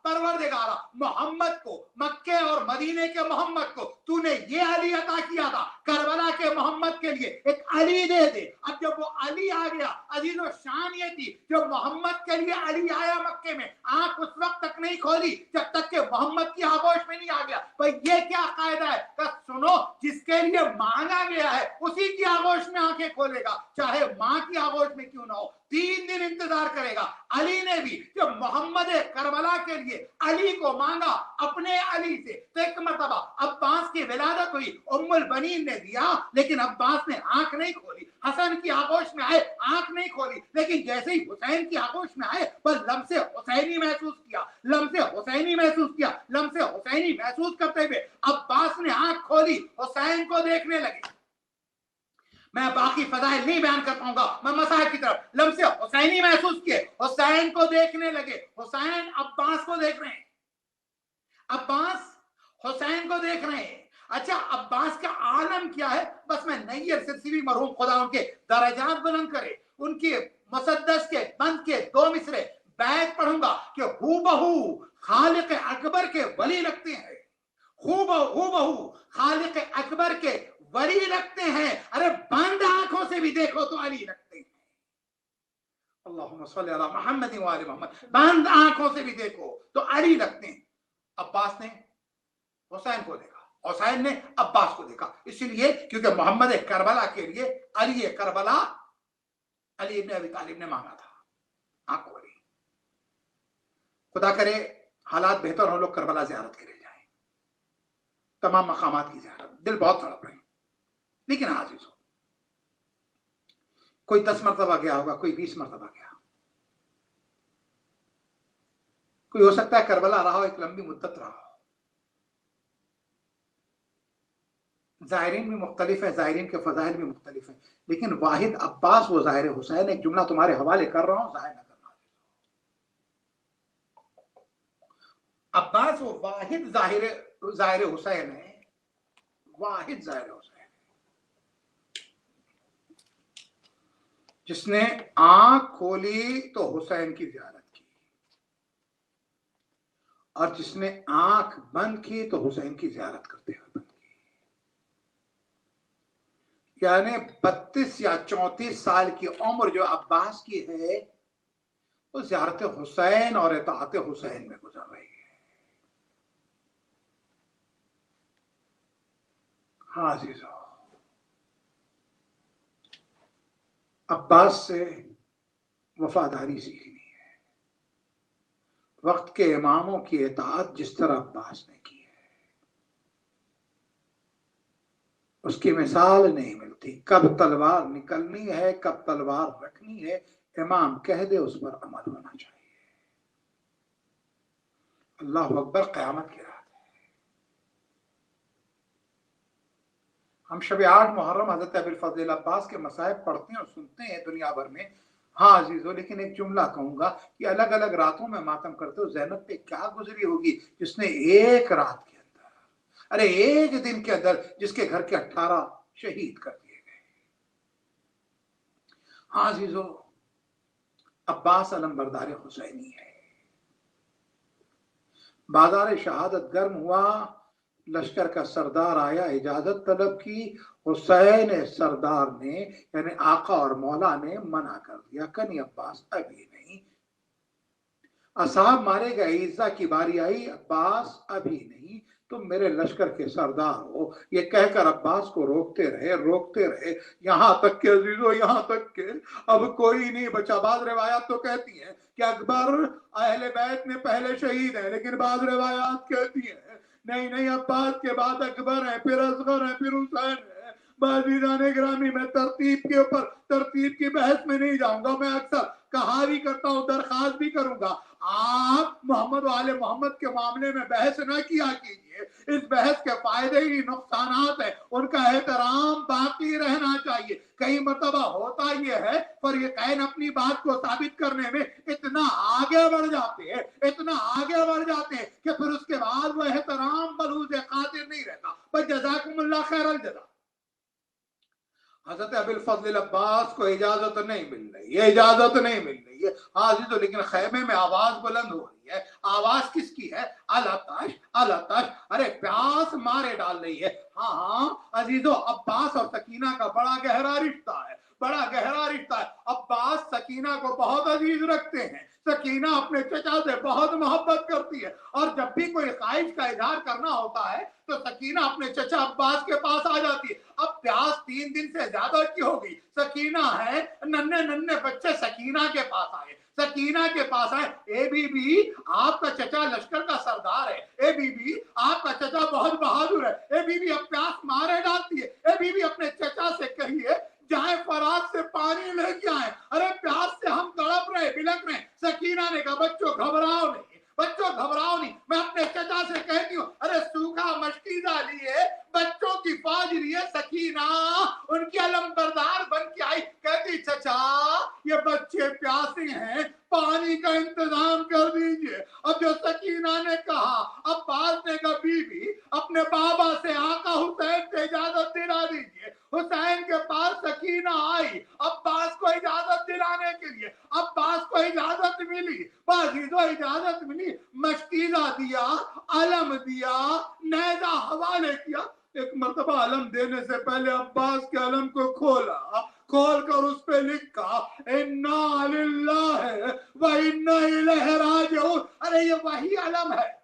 परवरदिगारा मोहम्मद को, मक्के और मदीने के मोहम्मद को तूने ये अली अता किया था, करबला के मोहम्मद के लिए एक अली दे दे। अब जब वो अली आ गया, अजीजो शान ये थी, जब मोहम्मद के लिए अली आया मक्के में, आंख उस वक्त तक नहीं खोली जब तक कि मोहम्मद की आगोश में नहीं आ गया। भाई ये क्या कायदा है कि सुनो, जिसके लिए मांगा गया है उसी की आगोश में आंखें खोलेगा, चाहे मां की आगोश में क्यों ना हो। 3 दिन इंतजार करेगा। अली ने भी जब मोहम्मद करबला के लिए अली को मांगा अपने अली से, तो एक मरतबा अब्बास की विलादत हुई, उम्मुल बनीन ने दिया, लेकिन अब्बास ने आंख नहीं खोली। हसन की आगोश में आए, आंख नहीं खोली, लेकिन जैसे ही हुसैन की आगोश में आए, बस लम्से हुसैनी महसूस किया, लम्से हुसैनी महसूस किया, लम्से हुसैनी महसूस करते हुए अब्बास ने आंख खोली, हुसैन को देखने लगे। मैं बाकी फजाइल नहीं बयान कर पाऊंगा, मैं मसाहिब की तरफ लम्से हुसैनी महसूस किए, हुसैन को देखने लगे। हुसैन अब्बास को देख रहे हैं, अब्बास हुसैन को देख रहे हैं। अच्छा, अब्बास का आलम क्या है? बस मैं नैयर सिरसिवी मरहूम खुदा उनके दर्जात बुलंद करे, उनके मुसद्दस के बंद के 2 मिसरे बैत पढ़ूंगा कि हूबहू खालिक अकबर के वली लगते हैं, हूबहू खालिक अकबर के वली लगते हैं। अरे बंद आंखों से भी देखो तो अली लगते हैं। अल्लाहुम्मा सल्ली अला मुहम्मद व आले मुहम्मद। बंद आंखों से भी देखो तो अली लगते हैं। अब्बास ने हुसैन को देखा, हुसैन ने अब्बास को देखा, इसलिए क्योंकि मोहम्मद करबला के लिए अली करबला, अली इब्न अबी तालिब ने मांगा था। आंख खोली। खुदा करे हालात बेहतर हो, लोग करबला ज़ियारत के लिए जाएं, तमाम मकामात की ज़ियारत। दिल बहुत तड़प रहे हैं, लेकिन आजीज़ हो, कोई 10 मरतबा गया होगा, कोई 20 मरतबा गया, कोई हो सकता है करबला रहा हो, एक लंबी मुद्दत रहा हो। ज़ायरीन भी मुख्तलिफ है, ज़ायरीन के फ़ज़ाइल भी मुख्तलिफ है, लेकिन वाहिद अब्बास वो ज़ाहिर हुसैन। एक जुमला तुम्हारे हवाले कर रहा हूं, ज़ाहिर न करना। अब्बास वो वाहिद ज़ाहिर हुसैन है, वाहिद ज़ाहिर हुसैन, जिसने आंख खोली तो हुसैन की ज़ियारत की, और जिसने आंख बंद की तो हुसैन की ज़ियारत करते हुए बंद की। यानी 32 या 34 साल की उम्र जो अब्बास की है, वो ज़ियारत हुसैन और इताअत हुसैन में गुजर रही है। हाँ अजीज़ो, अब्बास से वफादारी सीखनी है, वक्त के इमामों की इताअत जिस तरह अब्बास ने की है, उसकी मिसाल नहीं मिलती। कब तलवार निकलनी है, कब तलवार रखनी है, इमाम कह दे, उस पर अमल होना चाहिए। अल्लाह अकबर, क़यामत की रात है। हम शब 8 मुहर्रम हज़रत अबुल फ़ज़ल अब्बास के मसाइब पढ़ते हैं और सुनते हैं दुनिया भर में। हाँ अजीजों, लेकिन एक जुमला कहूंगा कि अलग अलग रातों में मातम करते हो, ज़ैनब पे क्या गुजरी होगी जिसने एक रात के अंदर, अरे एक दिन के अंदर, जिसके घर के 18 शहीद कर दिए गए। हाँ अजीजों, अब्बास अलमबरदार हुसैनी है। बाजार शहादत गर्म हुआ लश्कर का सरदार आया, इजाजत तलब की। हुसैन सरदार ने यानी आका और मौला ने मना कर दिया, कनी अब्बास अभी नहीं। असाब मारे गए, ईसा की बारी आई, अब्बास अभी नहीं, तुम मेरे लश्कर के सरदार हो। ये कहकर अब्बास को रोकते रहे, यहां तक के अजीजों, यहां तक के अब कोई नहीं बचा। बाद रिवायात तो कहती हैं कि अकबर अहले बैत में पहले शहीद है, लेकिन बाद रिवायात कहती हैं नहीं, अब्बास के बाद अकबर है, फिर असगर है, फिर हुसैन है। बाजीदाने ग्रामी, मैं तरतीब के ऊपर तरतीब की बहस में नहीं जाऊंगा। मैं अक्सर कहा भी करता हूं, दरखास्त भी करूंगा, आप मोहम्मद वाले मोहम्मद के मामले में बहस ना किया कीजिए। इस बहस के फायदे ही नुकसानात है, उनका एहतराम बाकी रहना चाहिए। कई मर्तबा होता यह है, पर ये कैन अपनी बात को साबित करने में इतना आगे बढ़ जाते हैं, कि फिर उसके बाद वो एहतराम बलूज़ खातिर नहीं रहता। पर जज़ाकुमुल्लाह खैरल जज़ा। हजरत अबुल फजल अब्बास को इजाजत नहीं मिल रही है, हाँ जी, तो लेकिन खेमे में आवाज बुलंद हो रही है। आवाज किसकी है? अल-अताश, अरे प्यास मारे डाल रही है। हाँ अजीजों, अब्बास और सकीना का बड़ा गहरा रिश्ता है। अब्बास सकीना को बहुत अजीज रखते हैं। सकीना अपने चचा से बहुत मोहब्बत करती है, और जब भी कोई ख्वाहिश का इजहार करना होता है तो सकीना अपने चचा अब्बास के पास आ जाती है। अब प्यास 3 दिन से ज्यादा की हो गई, सकीना है, नन्हे बच्चे सकीना के पास आए। ए बीबी, आपका चचा लश्कर का सरदार है। ए बीबी, आपका चचा बहुत बहादुर है। ए बीबी, अब प्यास मारे डालती है। ए बीबी, अपने चचा से कहिए जाए फराज से पानी लेके आए। अरे प्यास से हम तड़प रहे, बिलक रहे। सकीना ने कहा बच्चों घबराओ नहीं, मैं अपने चचा से कहती हूँ, अरे सूखा मशकीजा लिए बच्चों की फौज लिए सकीना उनकी अलमबरदार बन के आई। कहती चचा, ये बच्चे प्यासे हैं, पानी का इंतजाम कर दीजिए। अब जो सकीना ने कहा, अब्बास ने कहा बीबी अपने बाबा से आका हुसैन से इजाजत दिला दीजिए। हुसैन के पास सकीना आई अब्बास को इजाजत दिलाने के लिए। अब्बास को इजाजत मिली, बाजीदो इजाजत मिली। मशकीजा दिया, अलम दिया, नेजा हवाले किया। एक मर्तबा अलम देने से पहले अब्बास के अलम को खोल कर उस पे लिखा इन्ना लिल्लाहि व इन्ना इलैहि राजिऊन। अरे ये वही अलम है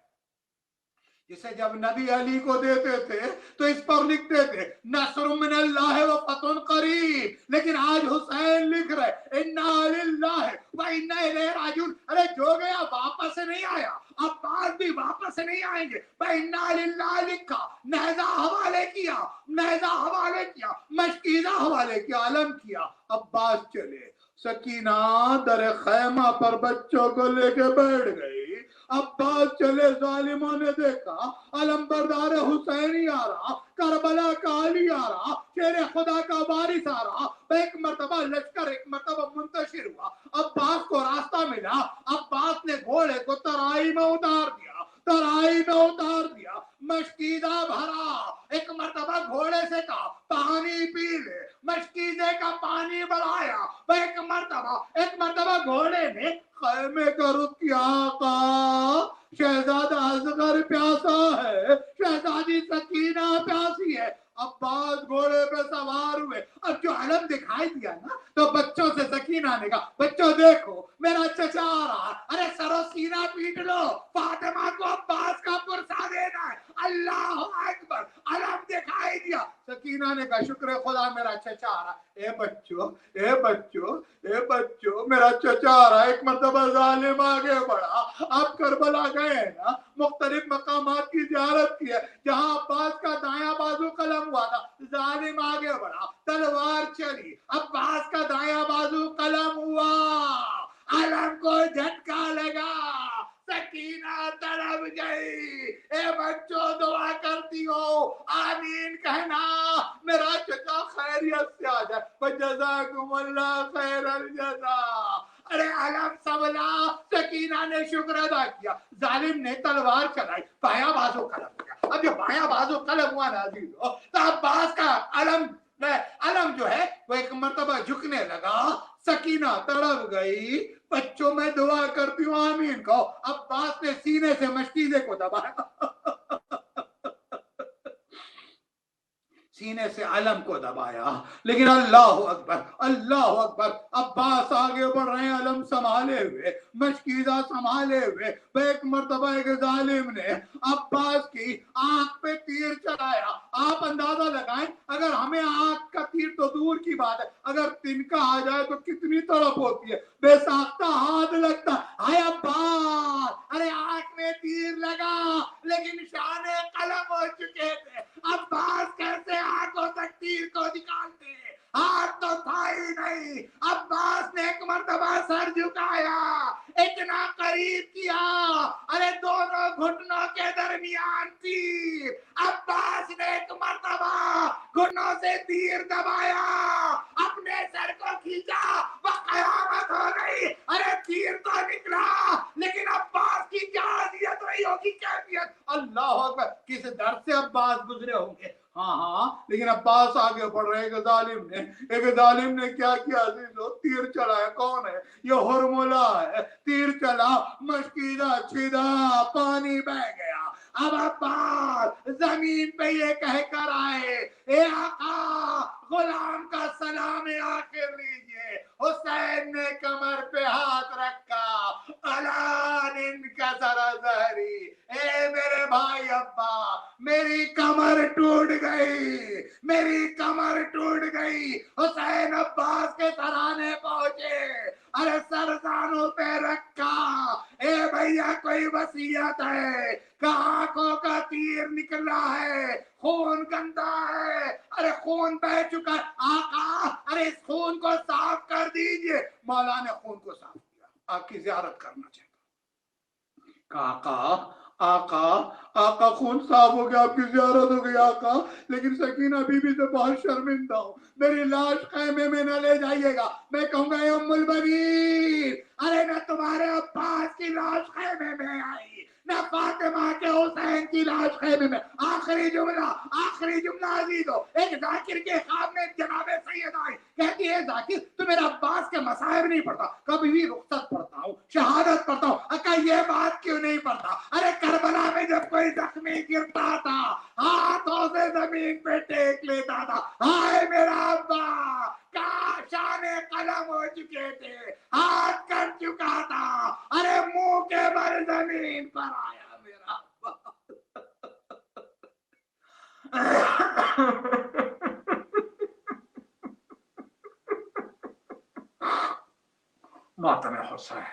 जिसे जब नबी अली को देते थे तो इस पर लिखते थे नस्रुम मिनल्लाहि व फतहुन करीब। लेकिन आज हुसैन लिख रहे इन्ना लिल्लाहि व इन्ना इलैहि राजिऊन। अरे जो गया वापस से नहीं आया, अब्बास भी वापस से नहीं आएंगे। इन्ना लिल्लाहि लिखा, नेजा हवाले किया, मशकीजा हवाले किया, अलम किया। अब्बास चले, सकीना दर खैमा पर बच्चों को लेके बैठ गई। अब्बास चले, जालिमों ने देखा अलमबरदार हुसैनी आ रहा, करबला का अली आ रहा, शेर खुदा का वारिस आ रहा। एक मर्तबा लश्कर एक मर्तबा मुंतशिर हुआ। अब्बास को रास्ता मिला। अब्बास ने घोड़े को तराई में उतार दिया, मशकीजा भरा। एक मर्तबा घोड़े से कहा पानी पी ले, मशकीजे का पानी बढ़ाया। एक मर्तबा घोड़े ने खैमे का रुख किया, शहजादा असगर प्यासा है, शहजादी सकीना प्यासी है। अब्बास घोड़े पे सवार हुए। अब जो अलम दिखाई दिया ना, तो बच्चों से सकीना ने कहा बच्चों देखो मेरा चचा आ रहा। अरे सरो सीना पीट लो, फातिमा को अब्बास का पुरसा देना है। अल्लाह अकबर, अलम दिखाई दिया। सकीना ने कहा शुक्र खुदा मेरा चचा आ रहा। ए बच्चों मेरा चचा आ रहा। एक मर्तबा जालिम आगे बढ़ा। आप करबला गए ना, मुख्तलिफ मकामात की ज़ियारत की है जहां अब्बास का दायां बाजू कलम हुआ था। जालिम आगे बढ़ा, तलवार चली, अब्बास का दायां बाजू कलम हुआ, अलम को झटका लगा, सकीना तड़प गई। ए बच्चों दुआ करती हो, आमीन कहना, मेरा चचा खैरियत से आ जाए। जज़ाकुमुल्लाह खैरल जज़ा। अरे अलम सबला, सकीना ने शुक्र अदा किया। जालिम ने तलवार चलाई, बायां बाजू कलम हो गया। अब जो बायां बाजू कलम हुआ ना अजीजों, तो अब्बास का अलम जो है वो एक मर्तबा झुकने लगा। सकीना तड़प गई। बच्चों मैं दुआ करती हूँ आमीन कहो। अब्बास ने सीने से मशकीजे को दबाया। सीने से अलम को दबाया, लेकिन अल्लाह अकबर, अल्लाह अकबर, अब्बास आगे बढ़ रहे हैं अलम संभाले हुए, मशकीदा संभाले हुए। एक मर्तबा एक जालिम ने अब्बास की आंख पे तीर चलाया। आप अंदाजा लगाएं, अगर हमें आंख का तीर तो दूर की बात है, अगर तिनका आ जाए तो कितनी तड़प होती है, बेसाख्ता हाथ लगता। हाय अब्बास, अरे आंख में तीर लगा लेकिन शाने कलम हो चुके थे। अब्बास कैसे आंखों तक तीर को निकालते, हाथ तो था ही नहीं। अब्बास ने एक मर्तबा सर झुकाया, इतना करीब किया, अरे दोनों घुटनों के दरमियान तीर। अब्बास ने एक मर्तबा घुटनों से तीर दबाया, अपने सर को खींचा, वह कयामत हो गई। अरे तीर तो निकला, लेकिन अब्बास की क्या अज़ियत रही होगी, कैफियत। अल्लाह अकबर, किस दर्द से अब्बास गुजरे होंगे। हाँ हाँ, लेकिन अब्बास आगे बढ़ रहे। एक जालिम ने क्या किया, तीर चलाया। कौन है ये? हुरमुला है। तीर चला, मशकीदा छिदा, पानी बह गया। अब अब्बास जमीन पे ये कह कर आए, ए आका, गुलाम का सलाम आखिर लीजिए। हुसैन ने कमर पे हाथ रखा, अलान इनका जरा जहरी, ए मेरे भाई अब्बा, मेरी कमर टूट गई, मेरी कमर टूट गई। हुसैन अब्बास के सराहने पहुंचे, अरे सरदानों पे रखा, ए भैया कोई वसीयत है? आंखों का तीर निकला है, खून गंदा है, अरे खून बह चुका है। आका, अरे इस खून को साफ कर दीजिए। मौला ने खून को साफ किया, आपकी ज़ियारत करना चाहता। आका, आका, आका खून साफ हो गया, आपकी ज़ियारत हो गई आका, लेकिन सकीना बीबी से बहुत शर्मिंदा हूं, मेरी लाश खैमे में न ले जाइएगा। मैं कहूंगा ए उम्मुल बनीन, अरे न तुम्हारे अब्बास की लाश खैमे में आई, न फातिमा के हुसैन की लाश खैमे में। आखिरी जुमला अजीज हो। एक जाकिर के ख्वाब में जनाबे सैयद आई, कहती है जाकिर तू मेरा अब्बास के मसाइब नहीं पढ़ता? कभी भी रुखसत पढ़ता हूँ, शहादत पढ़ता हूँ। अक्का ये बात क्यों नहीं पढ़ता? अरे करबला में जब कोई जख्मी गिरता था, हाथों से जमीन पे टेक लेता था। हाय मेरा अब्बा, शाने कलम हो चुके थे, हाथ कर चुका था, अरे मुंह के बल जमीन पर आया मेरा अब्बा। मातम हुसैन।